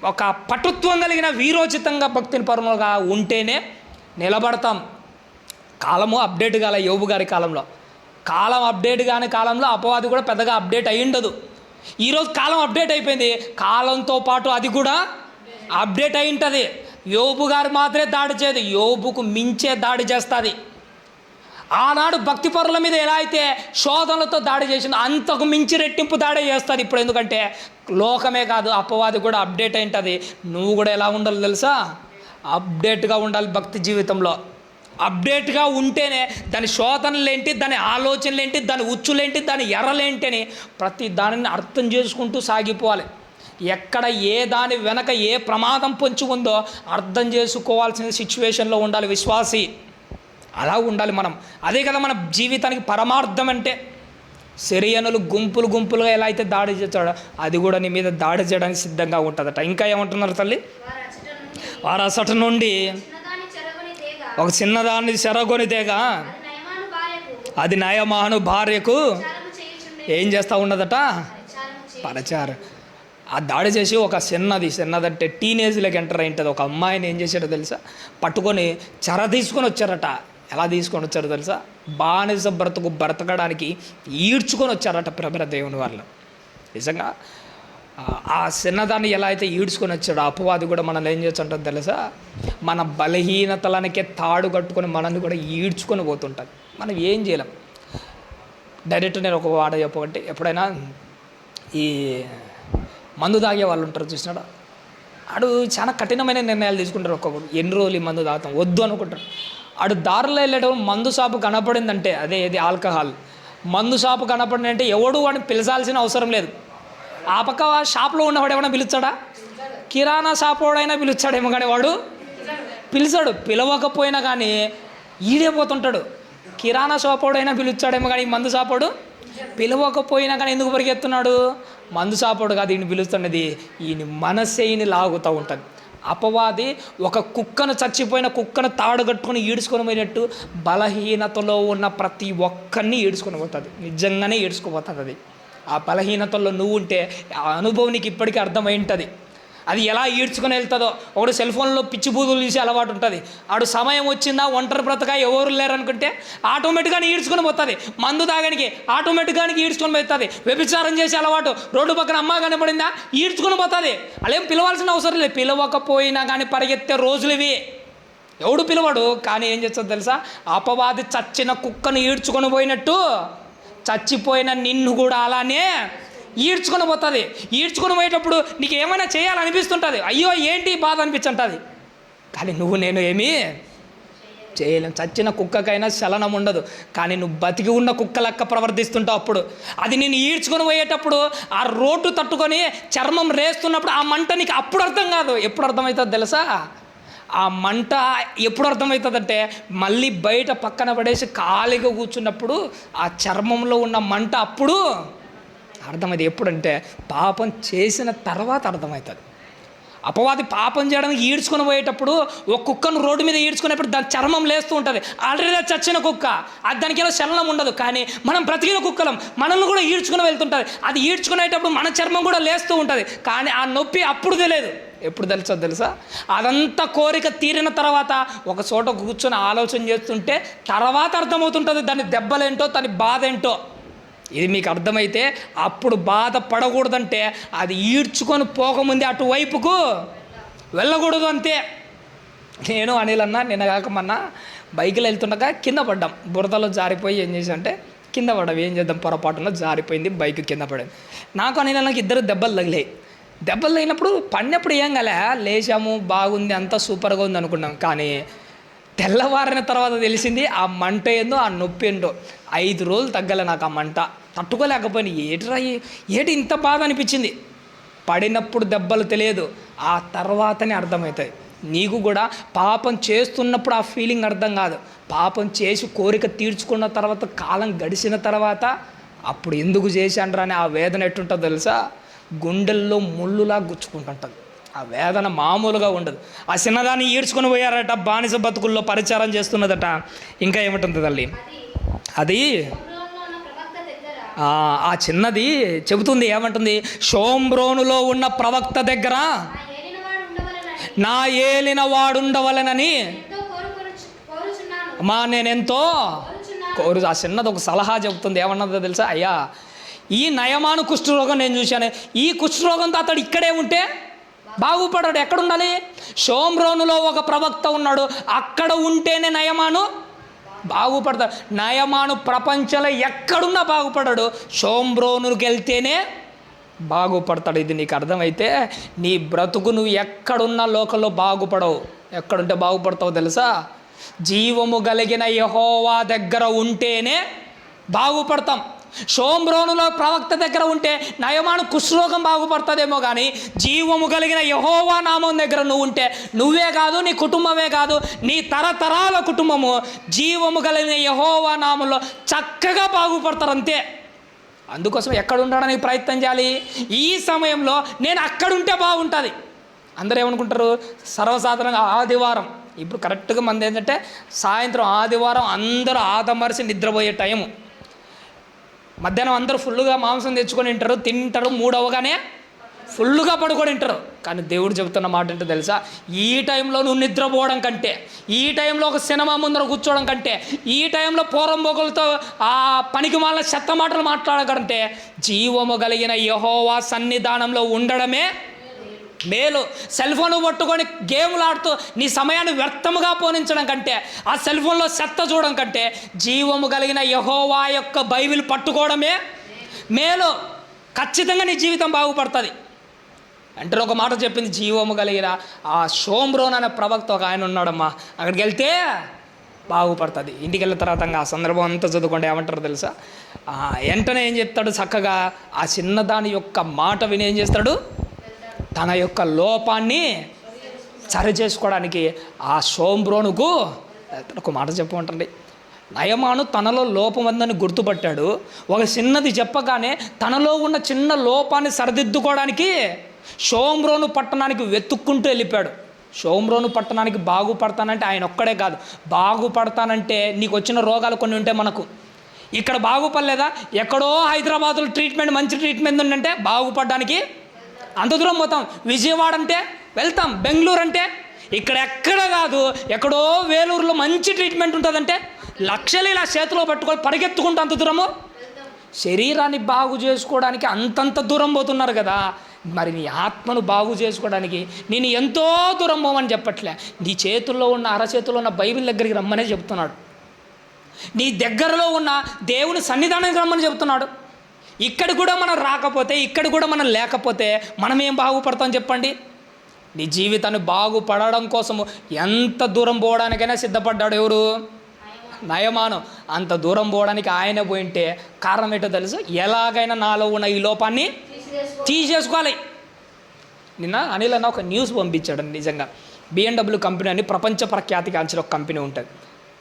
S1: ఒక పటుత్వం కలిగిన వీరోచితంగా భక్తిని పరులుగా ఉంటేనే నిలబడతాం. కాలము అప్డేట్ కాలే. యోబు గారి కాలంలో కాలం అప్డేట్ కాని కాలంలో అపవాది కూడా పెద్దగా అప్డేట్ అయి ఉండదు. ఈరోజు కాలం అప్డేట్ అయిపోయింది, కాలంతో పాటు అది కూడా అప్డేట్ అయి ఉంటుంది. యోబు గారు మాత్రమే దాడి చేయదు, యోబుకు మించే దాడి చేస్తుంది. ఆనాడు భక్తి పరుల మీద ఎలా అయితే శోధనలతో దాడి చేసిందో అంతకు మించి రెట్టింపు దాడి చేస్తుంది ఇప్పుడు. ఎందుకంటే లోకమే కాదు, అపవాది కూడా అప్డేట్ అయి ఉంటుంది. నువ్వు కూడా ఎలా ఉండాలి తెలుసా, అప్డేట్గా ఉండాలి భక్తి జీవితంలో. అప్డేట్గా ఉంటేనే దాని శోధనలేంటి, దాని ఆలోచనలేంటి, దాని ఉచ్చులేంటి, దాని ఎర్రలేంటి అని ప్రతి దానిని అర్థం చేసుకుంటూ సాగిపోవాలి. ఎక్కడ ఏ దాని వెనక ఏ ప్రమాదం పొంచి ఉందో అర్థం చేసుకోవాల్సిన సిచ్యువేషన్లో ఉండాలి విశ్వాసి. అలా ఉండాలి మనం. అదే కదా మన జీవితానికి పరమార్థం అంటే. సిరియనులు గుంపులుగా ఎలా అయితే దాడి చేస్తాడో అది కూడా నీ మీద దాడి చేయడానికి సిద్ధంగా ఉంటుందట. ఇంకా ఏమంటున్నారు తల్లి, వారు అసట నుండి ఒక చిన్నదాన్ని చెరగొనితేగా అది నయమాను భార్యకు ఏం చేస్తూ ఉన్నదట, పరిచారం. ఆ దాడి చేసి ఒక చిన్నదంటే టీనేజ్లోకి ఎంటర్ అయింటుంది. ఒక అమ్మాయిని ఏం చేశాడో తెలుసా, పట్టుకొని చెర తీసుకొని వచ్చారట. ఎలా తీసుకొని వచ్చారో తెలుసా, బానిస బ్రతకడానికి ఈడ్చుకొని వచ్చారట ప్రభర దేవుని వాళ్ళు. నిజంగా ఆ చిన్నదాన్ని ఎలా అయితే ఈడ్చుకొని వచ్చాడో అపవాది కూడా మనల్ని ఏం చేస్తుంటుంది తెలుసా, మన బలహీనతలనికే తాడు కట్టుకొని మనల్ని కూడా ఈడ్చుకొని పోతుంటుంది. మనం ఏం చేయలేం. డైరెక్ట్ నేను ఒక వాడ చెప్పకంటే, ఎప్పుడైనా ఈ మందు తాగే వాళ్ళు ఉంటారు చూసినాడు, ఆడు చాలా కఠినమైన నిర్ణయాలు తీసుకుంటారు. ఒక్కొక్కరు ఎన్ని రోజులు ఈ మందు తాగుతాం వద్దు అనుకుంటారు. ఆడు దారిలో వెళ్ళేటప్పుడు మందు షాపు కనపడిందంటే, అదే ఇది ఆల్కహాల్ మందు షాపు కనపడిందంటే ఎవడు వాడిని పిలిచాల్సిన అవసరం లేదు. ఆ పక్క షాప్లో ఉన్నవాడు ఏమైనా పిలుచాడా, కిరాణా షాప్ వాడైనా పిలుచాడేమో, కానీ వాడు పిలిచాడు. పిలవకపోయినా కానీ ఈడే పోతుంటాడు. కిరాణా షాప్ వాడైనా పిలుచాడేమో, కానీ మందు షాప్ వాడు పిలవకపోయినా కానీ ఎందుకు పరిగెత్తున్నాడు, మందు షాప్ వాడు కాదు ఈయన పిలుస్తున్నది, ఈయన మనస్సే ఈయన లాగుతూ ఉంటుంది. అపవాది ఒక కుక్కను, చచ్చిపోయిన కుక్కను తాడు కట్టుకొని ఈడ్చుకొని పోయినట్టు బలహీనతలో ఉన్న ప్రతి ఒక్కరిని ఈడ్చుకొని పోతుంది. నిజంగానే ఈడ్చుకుపోతుంది అది. ఆ బలహీనతల్లో నువ్వు ఉంటే ఆ అనుభవం నీకు ఇప్పటికీ అర్థమై ఉంటుంది. అది ఎలా ఈడ్చుకొని వెళ్తుందో. ఒకడు సెల్ ఫోన్లో పిచ్చి బూదులు తీసే అలవాటు ఉంటుంది. ఆడు సమయం వచ్చిందా ఒంటరి బ్రతక ఎవరు లేరనుకుంటే ఆటోమేటిక్గా ఈడ్చుకొని పోతుంది. మందు తాగడానికి ఆటోమేటిక్గా ఈడ్చుకొని పోతుంది. వ్యభిచారం చేసే అలవాటు, రోడ్డు పక్కన అమ్మ కనపడిందా ఈడ్చుకొని పోతుంది. అలా ఏం పిలవాల్సిన అవసరం లేదు. పిలవకపోయినా కానీ పరిగెత్తే రోజులు ఇవి. ఎవడు పిలవడు, కానీ ఏం చేస్తుంది తెలుసా, అపవాది చచ్చిన కుక్కను ఈడ్చుకొని పోయినట్టు చచ్చిపోయిన నిన్ను కూడా అలానే ఈడ్చుకొని పోతుంది. ఈడ్చుకొని పోయేటప్పుడు నీకు ఏమైనా చేయాలనిపిస్తుంటుంది, అయ్యో ఏంటి బాధ అనిపించుంటుంది, కానీ నువ్వు నేను ఏమీ చేయలేం. చచ్చిన కుక్కకైనా చలనం ఉండదు, కానీ నువ్వు బతికి ఉన్న కుక్క లెక్క ప్రవర్తిస్తుంటావు. అప్పుడు అది నేను ఈడ్చుకొని పోయేటప్పుడు ఆ రోడ్డు తట్టుకొని చర్మం రేస్తున్నప్పుడు ఆ మంట నీకు అప్పుడు అర్థం కాదు. ఎప్పుడు అర్థమవుతుంది తెలుసా? ఆ మంట ఎప్పుడు అర్థమవుతుందంటే మళ్ళీ బయట పక్కన పడేసి ఖాళీగా కూర్చున్నప్పుడు ఆ చర్మంలో ఉన్న మంట అప్పుడు అర్థమైంది. ఎప్పుడంటే పాపం చేసిన తర్వాత అర్థమవుతుంది. అపవాది పాపం చేయడానికి ఈడ్చుకొని పోయేటప్పుడు ఒక కుక్కను రోడ్డు మీద ఈడ్చుకునేప్పుడు దాని చర్మం లేస్తూ ఉంటుంది. ఆల్రెడీ చచ్చిన కుక్క, అది దానికి ఏదో చలనం ఉండదు. కానీ మనం బ్రతికిన కుక్కలం, మనల్ని కూడా ఈడ్చుకుని వెళ్తుంటుంది. అది ఈడ్చుకునేటప్పుడు మన చర్మం కూడా లేస్తూ ఉంటుంది. కానీ ఆ నొప్పి అప్పుడు తెలియదు. ఎప్పుడు తెలుసా? అదంతా కోరిక తీరిన తర్వాత ఒక చోట కూర్చొని ఆలోచన చేస్తుంటే తర్వాత అర్థమవుతుంటుంది దాని దెబ్బలేంటో, దాని బాధ ఏంటో. ఇది మీకు అర్థమైతే అప్పుడు బాధ పడకూడదంటే అది ఈడ్చుకొని పోకముందే అటువైపుకు వెళ్ళకూడదు, అంతే. నేను అనిల్ అన్న నిన్న కాక మొన్న బైక్లో వెళ్తుండగా కింద పడ్డాం. బురదలో జారిపోయి ఏం చేసామంటే కింద పడ్డాం. ఏం చేద్దాం, పొరపాటులో జారిపోయింది, బైక్ కింద పడింది. నాకు అనిల్ అన్నకి ఇద్దరు దెబ్బలు తగిలాయి. దెబ్బలు తగినప్పుడు పడినప్పుడు ఏం కలే, లేచాము, బాగుంది, అంతా సూపర్గా ఉంది అనుకున్నాం. కానీ తెల్లవారిన తర్వాత తెలిసింది ఆ మంట ఏందో, ఆ నొప్పి ఏంటో. 5 రోజులు తగ్గలే నాకు ఆ మంట, తట్టుకోలేకపోయినా. ఏటి ఇంత బాధ అనిపించింది. పడినప్పుడు దెబ్బలు తెలియదు, ఆ తర్వాతనే అర్థమవుతాయి. నీకు కూడా పాపం చేస్తున్నప్పుడు ఆ ఫీలింగ్ అర్థం కాదు. పాపం చేసి కోరిక తీర్చుకున్న తర్వాత, కాలం గడిచిన తర్వాత అప్పుడు ఎందుకు చేశాను అని ఆ వేదన ఎట్టుంటుందో తెలుసా? గుండెల్లో ముళ్ళులా గుచ్చుకుంటుంటుంది. ఆ వేదన మామూలుగా ఉండదు. ఆ చిన్నదాన్ని ఈడ్చుకొని పోయారట, బానిస బతుకుల్లో పరిచారం చేస్తున్నదట. ఇంకా ఏమిటి తల్లి, అది ఆ చిన్నది చెబుతుంది, ఏమంటుంది? షోమ్రోనులో ఉన్న ప్రవక్త దగ్గర నా ఏలిన వాడుండవలనని నేనెంతో ఆ చిన్నది ఒక సలహా చెబుతుంది. ఏమన్నదో తెలుసా? అయ్యా, ఈ నయమాను కుష్ఠరోగం నేను చూశాను. ఈ కుష్ఠరోగంతో అతడు ఇక్కడే ఉంటే బాగుపడాడు. ఎక్కడుండాలి? షోమ్రోనులో ఒక ప్రవక్త ఉన్నాడు, అక్కడ ఉంటేనే నయమాను బాగుపడతాడు. నయమాను ప్రపంచంలో ఎక్కడున్నా బాగుపడాడు, షోమ్రోనుకి వెళ్తేనే బాగుపడతాడు. ఇది నీకు అర్థమైతే నీ బ్రతుకు నువ్వు ఎక్కడున్నా లోకంలో బాగుపడవు. ఎక్కడుంటే బాగుపడతావు తెలుసా? జీవము కలిగిన యెహోవా దగ్గర ఉంటేనే బాగుపడతాం. షోమ్రోనులో ప్రవక్త దగ్గర ఉంటే నయమాను కుష్ఠరోగం బాగుపడుతుందేమో, కానీ జీవము కలిగిన యెహోవా నామం దగ్గర నువ్వు ఉంటే నువ్వే కాదు, నీ కుటుంబమే కాదు, నీ తరతరాల కుటుంబము జీవము కలిగిన యెహోవా నామంలో చక్కగా బాగుపడతారు, అంతే. అందుకోసం ఎక్కడ ఉండడానికి ప్రయత్నం చేయాలి. ఈ సమయంలో నేను అక్కడుంటే బాగుంటుంది. అందరూ ఏమనుకుంటారు? సర్వసాధారణంగా ఆదివారం, ఇప్పుడు కరెక్ట్గా మంది ఏంటంటే సాయంత్రం ఆదివారం అందరూ ఆదమరిసి నిద్రపోయే టైము. మధ్యాహ్నం అందరూ ఫుల్గా మాంసం తెచ్చుకొని తింటారు, 3 అవగానే ఫుల్గా పడుకొని తింటారు. కానీ దేవుడు చెబుతున్న మాట ఏంటో తెలుసా? ఈ టైంలో నువ్వు నిద్రపోవడం కంటే, ఈ టైంలో ఒక సినిమా ముందర కూర్చోవడం కంటే, ఈ టైంలో పోరంబోకులతో ఆ పనికి మాల చెత్త మాటలు మాట్లాడకంటే జీవము కలిగిన యెహోవా సన్నిధానంలో ఉండడమే మేలు. సెల్ ఫోన్ పట్టుకొని గేమ్లు ఆడుతూ నీ సమయాన్ని వ్యర్థముగా పోనించడం కంటే, ఆ సెల్ ఫోన్లో చెత్త చూడడం కంటే జీవము కలిగిన యెహోవా యొక్క బైబిల్ పట్టుకోవడమే మేలు. ఖచ్చితంగా నీ జీవితం బాగుపడుతుంది. అంటే ఒక మాట చెప్పింది, జీవము కలిగిన ఆ షోమ్రోన్ అనే ప్రవక్త ఒక ఆయన ఉన్నాడమ్మా, అక్కడికి వెళ్తే బాగుపడుతుంది. ఇంటికి వెళ్ళిన తర్వాత ఆ సందర్భం అంతా చదువుకుంటే ఏమంటారు తెలుసా? వెంటనే ఏం చెప్తాడు? చక్కగా ఆ చిన్నదాని యొక్క మాట విని ఏం చేస్తాడు? తన యొక్క లోపాన్ని సరి చేసుకోవడానికి ఆ షోమ్రోనుకు ఒక మాట చెప్పమంటండి. నయమాను తనలో లోపం ఉందని గుర్తుపట్టాడు. ఒక చిన్నది చెప్పగానే తనలో ఉన్న చిన్న లోపాన్ని సరిదిద్దుకోవడానికి షోమ్రోను పట్టణానికి వెతుక్కుంటూ వెళ్ళిపోయాడు. షోమ్రోను పట్టణానికి బాగుపడతానంటే ఆయన ఒక్కడే కాదు, బాగుపడతానంటే నీకు వచ్చిన రోగాలు కొన్ని ఉంటాయి. మనకు ఇక్కడ బాగుపడలేదా? ఎక్కడో హైదరాబాద్లో ట్రీట్మెంట్, మంచి ట్రీట్మెంట్ ఉందంటే బాగుపడడానికి అంత దూరం పోతాం. విజయవాడ అంటే వెళ్తాం, బెంగళూరు అంటే ఇక్కడ ఎక్కడ కాదు, ఎక్కడో వేలూరులో మంచి ట్రీట్మెంట్ ఉంటుందంటే లక్షలు ఇలా చేతిలో పట్టుకొని పరిగెత్తుకుంటూ అంత దూరము. శరీరాన్ని బాగు చేసుకోవడానికి అంతంత దూరం పోతున్నారు కదా, మరి నీ ఆత్మను బాగు చేసుకోవడానికి నేను ఎంతో దూరం పోమని చెప్పట్లే. నీ చేతుల్లో ఉన్న అరచేతుల్లో ఉన్న బైబిల్ దగ్గరికి రమ్మనే చెప్తున్నాడు. నీ దగ్గరలో ఉన్న దేవుని సన్నిధానానికి రమ్మని చెప్తున్నాడు. ఇక్కడ కూడా మనం రాకపోతే, ఇక్కడ కూడా మనం లేకపోతే మనం ఏం బాగుపడతాం చెప్పండి? నీ జీవితాన్ని బాగుపడడం కోసము ఎంత దూరం పోవడానికైనా సిద్ధపడ్డాడు. ఎవరు? నయమాను. అంత దూరం పోవడానికి ఆయన పోయింటే కారణం ఏంటో తెలుసు, ఎలాగైనా నాలో ఉన్న ఈ లోపాన్ని తీసేసుకోవాలి. నిన్న అనిల్ అన్న ఒక న్యూస్ పంపించాడు. నిజంగా BMW కంపెనీ అని ప్రపంచ ప్రఖ్యాతిగాంచిన ఒక కంపెనీ ఉంటుంది.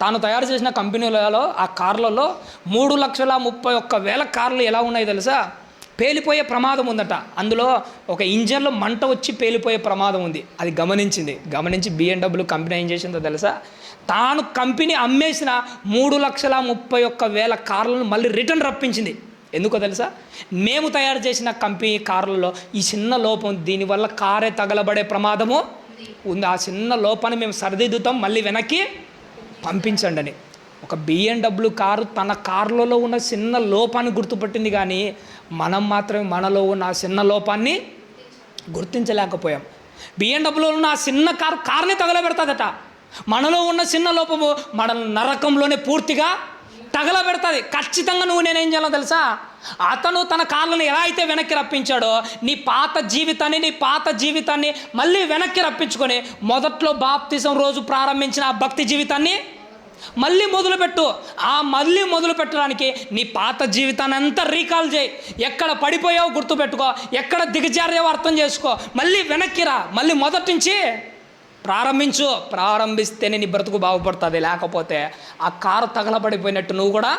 S1: తాను తయారు చేసిన కంపెనీలలో ఆ కార్లలో 3,31,000 కార్లు ఎలా ఉన్నాయి తెలుసా? పేలిపోయే ప్రమాదం ఉందట. అందులో ఒక ఇంజన్లో మంట వచ్చి పేలిపోయే ప్రమాదం ఉంది. అది గమనించి BMW కంపెనీ ఏం చేసిందో తెలుసా? తాను కంపెనీ అమ్మేసిన 3,31,000 కార్లను మళ్ళీ రిటర్న్ రప్పించింది. ఎందుకో తెలుసా? మేము తయారు చేసిన కంపెనీ కార్లలో ఈ చిన్న లోపం, దీనివల్ల కారే తగలబడే ప్రమాదము ఉంది. ఆ చిన్న లోపాన్ని మేము సరిదిద్దుతాం, మళ్ళీ వెనక్కి పంపించండి అని. ఒక BMW కారు తన కార్లలో ఉన్న చిన్న లోపాన్ని గుర్తుపట్టింది, కానీ మనం మాత్రమే మనలో ఉన్న ఆ చిన్న లోపాన్ని గుర్తించలేకపోయాం. BMW ఉన్న ఆ చిన్న కార్ని తగలబెడతాదట. మనలో ఉన్న చిన్న లోపము మన నరకంలోనే పూర్తిగా తగలబెడతాది. ఖచ్చితంగా నువ్వు నేనేం చేయాలో తెలుసా? అతను తన కార్లను ఎలా అయితే వెనక్కి రప్పించాడో నీ పాత జీవితాన్ని మళ్ళీ వెనక్కి రప్పించుకొని మొదట్లో బాప్తిసం రోజు ప్రారంభించిన ఆ భక్తి జీవితాన్ని మళ్ళీ మొదలుపెట్టు. మళ్ళీ మొదలు పెట్టడానికి నీ పాత జీవితాన్ని అంతా రీకాల్ చేయి. ఎక్కడ పడిపోయావో గుర్తుపెట్టుకో, ఎక్కడ దిగజారావో అర్థం చేసుకో, మళ్ళీ వెనక్కి రా, మళ్ళీ మొదటి నుంచి ప్రారంభిస్తేనే నీ బ్రతుకు బాగుపడుతుంది. లేకపోతే ఆ కారు తగలబడిపోయినట్టు నువ్వు కూడా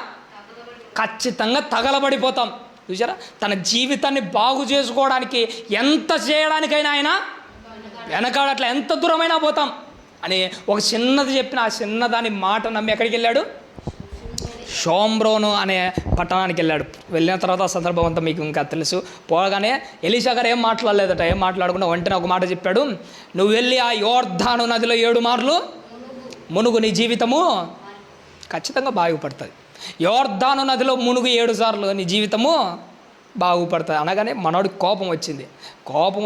S1: ఖచ్చితంగా తగలబడిపోతాం. చూసారా? తన జీవితాన్ని బాగు చేసుకోవడానికి ఎంత చేయడానికైనా ఆయన వెనకాడట్లా, ఎంత దూరమైనా పోతాం అని ఒక చిన్నది చెప్పిన ఆ చిన్నదాని మాట నమ్మి ఎక్కడికి వెళ్ళాడు? షోమ్రోను అనే పట్టణానికి వెళ్ళాడు. వెళ్ళిన తర్వాత ఆ సందర్భం అంతా మీకు ఇంకా తెలుసు. పోగానే ఎలీషా గారు ఏం మాట్లాడలేదట. ఏం మాట్లాడకుండా వెంటనే ఒక మాట చెప్పాడు, నువ్వు వెళ్ళి ఆ యోర్దాను నదిలో 7 మార్లు మునుగు, నీ జీవితము ఖచ్చితంగా బాగుపడుతుంది. యోర్దాను నదిలో మునుగు 7 సార్లు, నీ జీవితము బాగుపడుతుంది అనగానే మనోడికి కోపం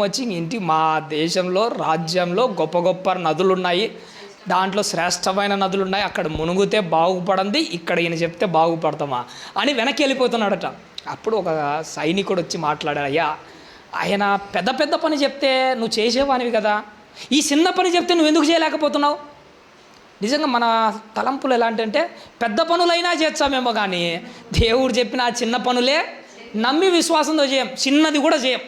S1: వచ్చి ఇంటి మా దేశంలో రాజ్యంలో గొప్ప గొప్ప నదులు ఉన్నాయి, దాంట్లో శ్రేష్టమైన నదులు ఉన్నాయి, అక్కడ మునుగుతే బాగుపడింది, ఇక్కడ ఈయన చెప్తే బాగుపడతామా అని వెనక్కి వెళ్ళిపోతున్నాడట. అప్పుడు ఒక సైనికుడు వచ్చి మాట్లాడాడు, అయ్యా ఆయన పెద్ద పని చెప్తే నువ్వు చేసేవానివి కదా, ఈ చిన్న పని చెప్తే నువ్వు ఎందుకు చేయలేకపోతున్నావు? నిజంగా మన తలంపులు ఎలాంటి పెద్ద పనులైనా చేస్తామేమో, కానీ దేవుడు చెప్పిన ఆ చిన్న పనులే నమ్మి విశ్వాసంతో చేయం, చిన్నది కూడా చేయం.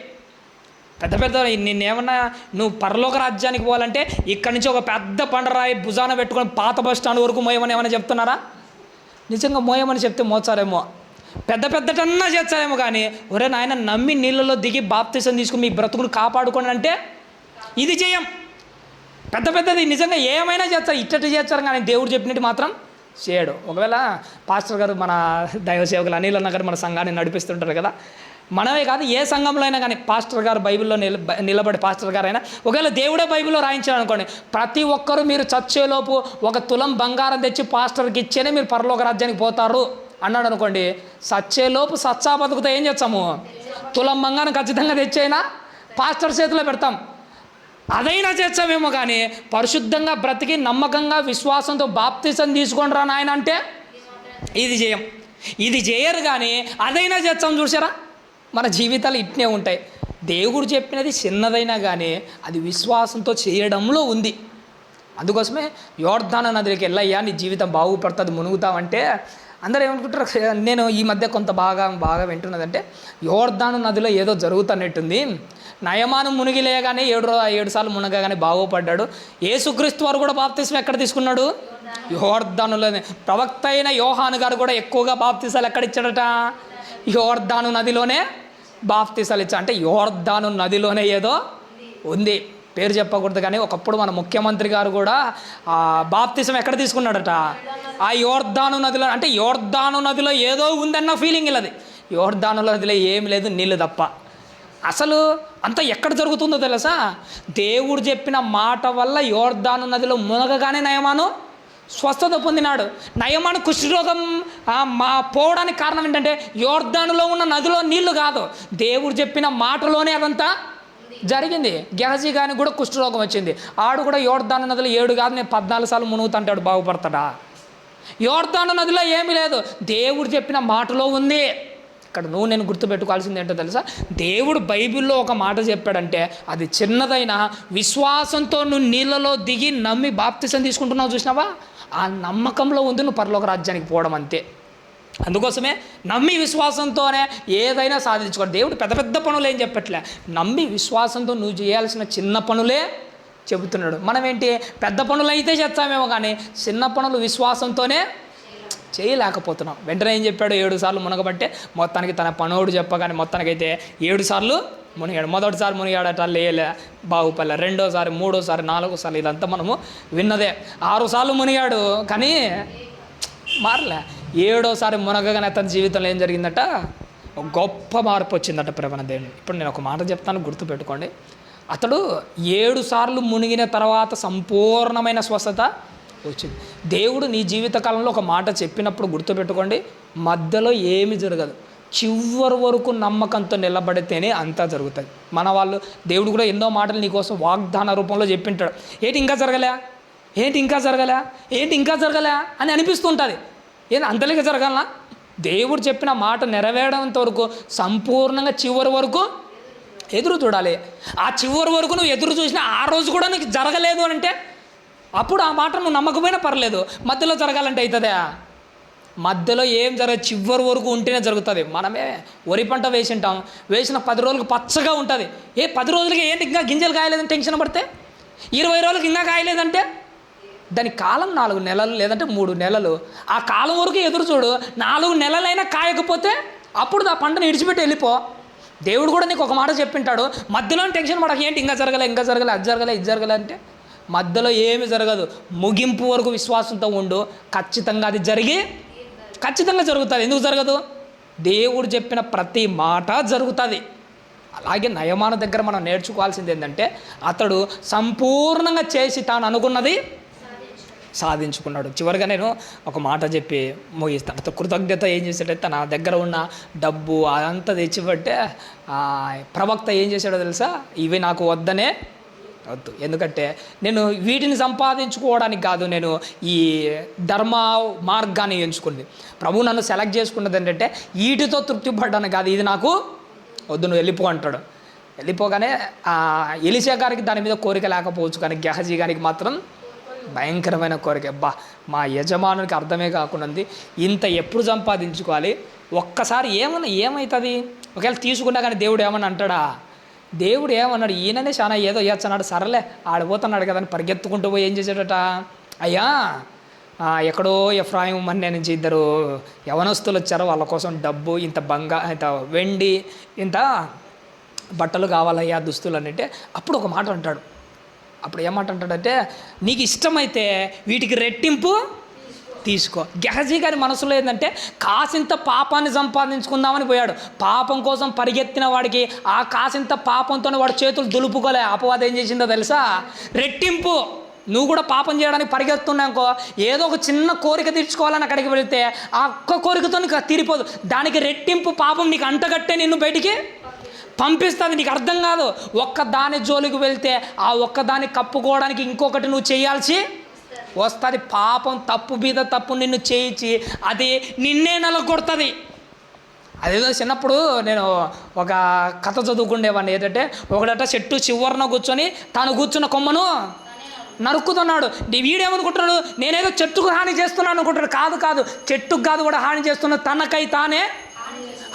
S1: పెద్ద నిన్నేమన్నా నువ్వు పరలోక రాజ్యానికి పోవాలంటే ఇక్కడి నుంచి ఒక పెద్ద పండరాయి భుజాన పెట్టుకొని పాత బస్ స్టాండ్ వరకు మోయమని ఏమైనా చెప్తున్నారా? నిజంగా మోయమని చెప్తే మోచారేమో, పెద్దటన్నా చేస్తారేమో, కానీ ఒరే నాయన నమ్మి నీళ్ళలో దిగి బాప్తిసం తీసుకుని మీ బ్రతుకును కాపాడుకోండి అంటే ఇది చేయం. పెద్దది నిజంగా ఏమైనా చేస్తారు, ఇట్టటి చేస్తారు, కానీ దేవుడు చెప్పినట్టు మాత్రం చేయడు. ఒకవేళ పాస్టర్ గారు, మన దైవ సేవకులు అనిల్ అన్న గారు మన సంఘాన్ని నడిపిస్తుంటారు కదా, మనమే కాదు ఏ సంఘంలో అయినా కానీ పాస్టర్ గారు బైబిల్లో నిలబడి పాస్టర్ గారు అయినా ఒకవేళ దేవుడే బైబిల్లో రాయించాడు అనుకోండి, ప్రతి ఒక్కరూ మీరు చచ్చేలోపు 1 తులం బంగారం తెచ్చి పాస్టర్కి ఇచ్చేనే మీరు పరలోక రాజ్యానికి పోతారు అన్నాడు అనుకోండి, సచ్చేలోపు సచ్చా బతుకుతో ఏం చేస్తాము? తులం బంగారం ఖచ్చితంగా తెచ్చైనా పాస్టర్ చేతిలో పెడతాం. అదైనా చేస్తామేమో, కానీ పరిశుద్ధంగా బ్రతికి నమ్మకంగా విశ్వాసంతో బాప్తిసం తీసుకోండి రా నాయన అంటే ఇది చేయరు, కానీ అదైనా చేస్తాం. చూసారా? మన జీవితాలు ఇట్నే ఉంటాయి. దేవుడు చెప్పినది చిన్నదైనా కానీ అది విశ్వాసంతో చేయడంలో ఉంది. అందుకోసమే యోర్దాను నదికి వెళ్ళయ్యా, నీ జీవితం బాగుపడుతుంది, మునుగుతావంటే అందరూ ఏమనుకుంటారు? నేను ఈ మధ్య కొంత బాగా వింటున్నదంటే యోర్దాను నదిలో ఏదో జరుగుతున్నట్టుంది. నయమాను మునిగిలేగానే 7 సార్లు మునగగానే బాగుపడ్డాడు. యేసుక్రీస్తు వారు కూడా బాప్తిసం ఎక్కడ తీసుకున్నాడు? యోర్దానులోనే. ప్రవక్త అయిన యోహాను గారు కూడా ఎక్కువగా బాప్తిసాలు ఎక్కడ ఇచ్చాడట? యోర్దాను నదిలోనే బాప్తిసాలు ఇచ్చా. అంటే యోర్దాను నదిలోనే ఏదో ఉంది, పేరు చెప్పకూడదు, కానీ ఒకప్పుడు మన ముఖ్యమంత్రి గారు కూడా బాప్తిసం ఎక్కడ తీసుకున్నాడట? ఆ యోర్దాను నదిలో. అంటే యోర్దాను నదిలో ఏదో ఉందన్న ఫీలింగ్ ఇలాది. యోర్దాను నదిలో ఏమి లేదు, నీళ్ళు తప్ప. అసలు అంతా ఎక్కడ జరుగుతుందో తెలుసా? దేవుడు చెప్పిన మాట వల్ల యోర్దాను నదిలో మునగగానే నయమాను స్వస్థత పొందినాడు. నయమాను కుష్ఠరోగం పోవడానికి కారణం ఏంటంటే యోర్దానులో ఉన్న నదిలో నీళ్లు కాదు, దేవుడు చెప్పిన మాటలోనే అదంతా జరిగింది. గెహజీ గారికి కూడా కుష్ఠరోగం వచ్చింది. ఆడు కూడా యోర్దాను నదిలో 7 కాదు, నేను 14 సార్లు మునుగుతుంటాడు, బాగుపడతాడా? యోర్దాను నదిలో ఏమీ లేదు, దేవుడు చెప్పిన మాటలో ఉంది. ఇక్కడ నేను గుర్తుపెట్టుకోవాల్సింది ఏంటో తెలుసా, దేవుడు బైబిల్లో ఒక మాట చెప్పాడంటే అది చిన్నదైనా విశ్వాసంతో నువ్వు నీళ్ళలో దిగి నమ్మి బాప్తిసం తీసుకుంటున్నావు చూసినావా, ఆ నమ్మకంలో ఉంది నువ్వు పరలోక రాజ్యానికి పోవడం అంతే. అందుకోసమే నమ్మి విశ్వాసంతోనే ఏదైనా సాధించుకో. దేవుడు పెద్ద పెద్ద పనులు ఏం చెప్పట్లే, నమ్మి విశ్వాసంతో నువ్వు చేయాల్సిన చిన్న పనులే చెబుతున్నాడు. మనం ఏంటి పెద్ద పనులు అయితే చేస్తామేమో కానీ చిన్న పనులు విశ్వాసంతోనే చేయలేకపోతున్నాం. వెంటనే ఏం చెప్పాడు, 7 సార్లు మునగబట్టే మొత్తానికి తన పనోడు చెప్పగానే మొత్తానికైతే 7 సార్లు మునిగాడు. మొదటిసారి మునిగాడట, లేలే బాగుపల్లె. రెండోసారి, మూడోసారి, 4సారి ఇదంతా మనము విన్నదే. 6 సార్లు మునిగాడు కానీ మారలే. 7వసారి మునగగానే అతని జీవితంలో ఏం జరిగిందట, గొప్ప మార్పు వచ్చిందట ప్రేమ దేవుని. ఇప్పుడు నేను ఒక మాట చెప్తాను, గుర్తుపెట్టుకోండి. అతడు 7 సార్లు మునిగిన తర్వాత సంపూర్ణమైన స్వస్థత వచ్చింది. దేవుడు నీ జీవితకాలంలో ఒక మాట చెప్పినప్పుడు గుర్తుపెట్టుకోండి, మధ్యలో ఏమి జరగదు, చివరి వరకు నమ్మకంతో నిలబడితేనే అంతా జరుగుతుంది. మన వాళ్ళు దేవుడు కూడా ఎన్నో మాటలు నీకోసం వాగ్దాన రూపంలో చెప్పింటాడు. ఏంటి ఇంకా జరగలే, ఏంటి ఇంకా జరగలే, ఏంటి ఇంకా జరగలే అని అనిపిస్తుంటుంది. ఏంటి అంతలేక జరగాలనా? దేవుడు చెప్పిన మాట నెరవేరేంత వరకు సంపూర్ణంగా చివరి వరకు ఎదురు చూడాలి. ఆ చివరి వరకు నువ్వు ఎదురు చూసినా ఆ రోజు కూడా నీకు జరగలేదు అంటే అప్పుడు ఆ మాట నువ్వు నమ్మకపోయినా పర్లేదు. మధ్యలో జరగాలంటే అవుతుందా? మధ్యలో ఏం జరగదు, చివరి వరకు ఉంటేనే జరుగుతుంది. మనమే వరి పంట వేసింటాం, వేసిన 10 రోజులకు పచ్చగా ఉంటుంది. 10 రోజులకి ఏంటి ఇంకా గింజలు కాయలేదని టెన్షన్ పడితే, 20 రోజులకి ఇంకా కాయలేదంటే దాని కాలం 4 నెలలు లేదంటే 3 నెలలు. ఆ కాలం వరకు ఎదురు చూడు. 4 నెలలైనా కాయకపోతే అప్పుడు ఆ పంటను విడిచిపెట్టి వెళ్ళిపో. దేవుడు కూడా నీకు ఒక మాట చెప్పింటాడు, మధ్యలో టెన్షన్ పడక, ఏంటి ఇంకా జరగలే, ఇంకా జరగలే, అది జరగలే, ఇది జరగలే అంటే మధ్యలో ఏమి జరగదు. ముగింపు వరకు విశ్వాసంతో ఉండు, ఖచ్చితంగా అది ఖచ్చితంగా జరుగుతుంది. ఎందుకు జరగదు? దేవుడు చెప్పిన ప్రతి మాట జరుగుతుంది. అలాగే నయమాన దగ్గర మనం నేర్చుకోవాల్సింది ఏంటంటే అతడు సంపూర్ణంగా చేసి తాను అనుకున్నది సాధించుకున్నాడు. చివరిగా నేను ఒక మాట చెప్పి ముగిస్తాను. కృతజ్ఞత ఏం చేశాడంటే తన దగ్గర ఉన్న డబ్బు అదంతా తెచ్చిబట్టే ప్రవక్త ఏం చేశాడో తెలుసా, ఇవి నాకు వద్దనే వద్దు, ఎందుకంటే నేను వీటిని సంపాదించుకోవడానికి కాదు, నేను ఈ ధర్మ మార్గాన్ని ఎంచుకుంది. ప్రభు నన్ను సెలెక్ట్ చేసుకున్నది ఏంటంటే వీటితో తృప్తి పడ్డాను కాదు, ఇది నాకు వద్దు, నువ్వు వెళ్ళిపో అంటాడు. వెళ్ళిపోగానే ఎలీషా గారికి దాని మీద కోరిక లేకపోవచ్చు, కానీ గెహజీ గారికి మాత్రం భయంకరమైన కోరిక. మా యజమానునికి అర్థమే కాకుండా ఇంత ఎప్పుడు సంపాదించుకోవాలి, ఒక్కసారి ఏమవుతుంది ఒకవేళ తీసుకున్నా కానీ దేవుడు ఏమని అంటాడా? దేవుడు ఏమన్నాడు, ఈయననే చాలా ఏదో చేస్తున్నాడు, సరలే ఆడిపోతున్నాడు కదా అని పరిగెత్తుకుంటూ పోయి ఏం చేశాడట, అయ్యా ఎక్కడో ఎఫ్రాయిం మన్య నుంచి 2 యవనస్తులు వచ్చారు, వాళ్ళ కోసం డబ్బు ఇంత ఇంత వెండి ఇంత బట్టలు కావాలయ్యా, దుస్తులు అంటే అప్పుడు ఒక మాట అంటాడు. అప్పుడు ఏమాట అంటాడంటే, నీకు ఇష్టమైతే వీటికి రెట్టింపు తీసుకో. గెహజీ గారి మనసులో ఏంటంటే కాసింత పాపాన్ని సంపాదించుకుందామని పోయాడు. పాపం కోసం పరిగెత్తిన వాడికి ఆ కాసింత పాపంతోనే వాడు చేతులు దులుపుకోలే. అపవాదం ఏం చేసిందో తెలుసా, రెట్టింపు. నువ్వు కూడా పాపం చేయడానికి పరిగెత్తున్నాకో, ఏదో ఒక చిన్న కోరిక తీర్చుకోవాలని అక్కడికి వెళితే ఆ ఒక్క కోరికతో నీకు తీరిపోదు, దానికి రెట్టింపు పాపం నీకు అంటగట్టే నిన్ను బయటికి పంపిస్తుంది. నీకు అర్థం కాదు. ఒక్కదాని జోలికి వెళ్తే ఆ ఒక్కదాన్ని కప్పుకోవడానికి ఇంకొకటి నువ్వు చేయాల్సి వస్తుంది. పాపం తప్పు మీద తప్పు నిన్ను చేయించి అది నిన్నే నలగొడుతుంది. అదేదో చిన్నప్పుడు నేను ఒక కథ చదువుకుండేవాడిని. ఏంటంటే ఒకడట చెట్టు చివరన కూర్చొని తాను కూర్చున్న కొమ్మను నరుక్కుతున్నాడు. వీడేమనుకుంటున్నాడు, నేనేదో చెట్టుకు హాని చేస్తున్నాను అనుకుంటున్నాడు. కాదు, చెట్టుకు కాదు కూడా హాని చేస్తున్నాడు, తనకై తానే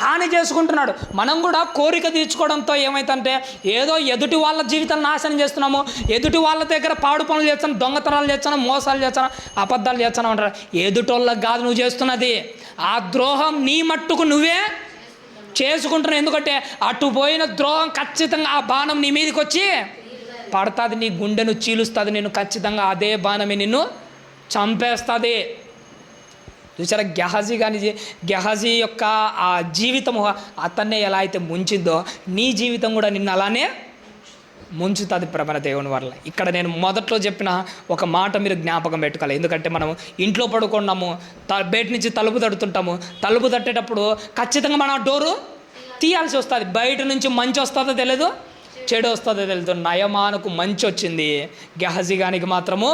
S1: హాని చేసుకుంటున్నాడు. మనం కూడా కోరిక తీర్చుకోవడంతో ఏమైతుందంటే ఏదో ఎదుటి వాళ్ళ జీవితాన్ని నాశనం చేస్తున్నాము, ఎదుటి వాళ్ళ దగ్గర పాడు పనులు చేస్తున్నాం, దొంగతనాలు చేస్తున్నాం, మోసాలు చేస్తున్నాం, అబద్ధాలు చేస్తున్నాం అంటారు. ఎదుటోళ్ళకి కాదు నువ్వు చేస్తున్నది, ఆ ద్రోహం నీ మట్టుకు నువ్వే చేసుకుంటున్నావు. ఎందుకంటే అటు పోయిన ద్రోహం ఖచ్చితంగా ఆ బాణం నీ మీదకి వచ్చి పడుతుంది, నీ గుండెను చీలుస్తుంది, నిన్ను ఖచ్చితంగా అదే బాణమే నిన్ను చంపేస్తుంది. చూసారా, గెహజీ యొక్క ఆ జీవితము అతన్నే ఎలా అయితే ముంచిందో నీ జీవితం కూడా నిన్ను అలానే ముంచుతుంది ప్రభన దేవుని వల్ల. ఇక్కడ నేను మొదట్లో చెప్పిన ఒక మాట మీరు జ్ఞాపకం పెట్టుకోవాలి. ఎందుకంటే మనం ఇంట్లో పడుకున్నాము, బయట నుంచి తలుపు తడుతుంటాము, తలుపు తట్టేటప్పుడు ఖచ్చితంగా మనం డోరు తీయాల్సి వస్తుంది. బయట నుంచి మంచి వస్తుందో తెలియదు, చెడు వస్తుందో తెలియదు. నయమానుకు మంచి వచ్చింది, గెహజీ గానికి మాత్రము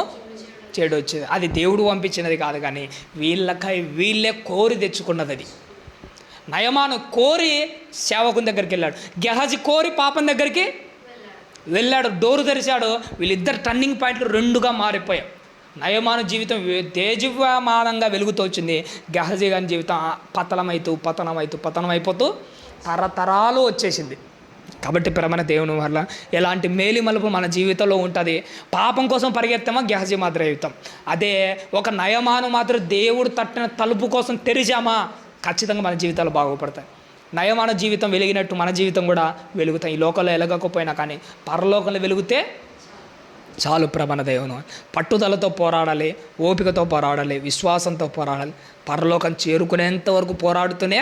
S1: చెడు వచ్చింది. అది దేవుడు పంపించినది కాదు, కానీ వీళ్ళకై వీళ్ళే కోరి తెచ్చుకున్నది. అది నయమాను కోరి సేవకుని దగ్గరికి వెళ్ళాడు, గెహజీ కోరి పాపం దగ్గరికి వెళ్ళాడు. డోరు తెరిచాడు. వీళ్ళిద్దరు టర్నింగ్ పాయింట్లు రెండుగా మారిపోయాయి. నయమాను జీవితం తేజమానంగా వెలుగుతూ వచ్చింది. గెహజీ గారి జీవితం పతనమైపోతూ తరతరాలు వచ్చేసింది. కాబట్టి ప్రేమైన దేవుని వల్ల ఎలాంటి మేలి మలుపు మన జీవితంలో ఉంటుంది. పాపం కోసం పరిగెత్తామా, గెహజీ మాత్రం అవుతాం. అదే ఒక నయమాను మాత్రం దేవుడు తట్టిన తలుపు కోసం తెరిచామా, ఖచ్చితంగా మన జీవితాలు బాగుపడతాయి. నయమాన జీవితం వెలిగినట్టు మన జీవితం కూడా వెలుగుతాయి. ఈ లోకంలో వెలగకపోయినా కానీ పరలోకంలో వెలుగుతే చాలు. ప్రమాణ దేవును పట్టుదలతో పోరాడాలి, ఓపికతో పోరాడాలి, విశ్వాసంతో పోరాడాలి. పరలోకం చేరుకునేంత వరకు పోరాడుతూనే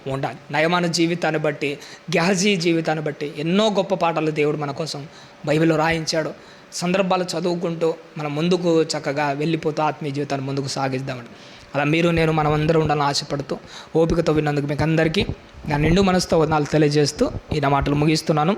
S1: ఉండాలి. నయమాన జీవితాన్ని బట్టి, గెహజీ జీవితాన్ని బట్టి ఎన్నో గొప్ప పాఠాలు దేవుడు మన కోసం బైబిల్లో రాయించాడు. సందర్భాలు చదువుకుంటూ మనం ముందుకు చక్కగా వెళ్ళిపోతూ ఆత్మీయ జీవితాన్ని ముందుకు సాగిద్దామండి. అలా మీరు నేను మనమందరం ఉండాలని ఆశపడుతూ ఓపికతో విన్నందుకు మీకు అందరికీ నా నిండు మనసుతో వందనాలు తెలియజేస్తూ ఈ నా మాటలు ముగిస్తున్నాను.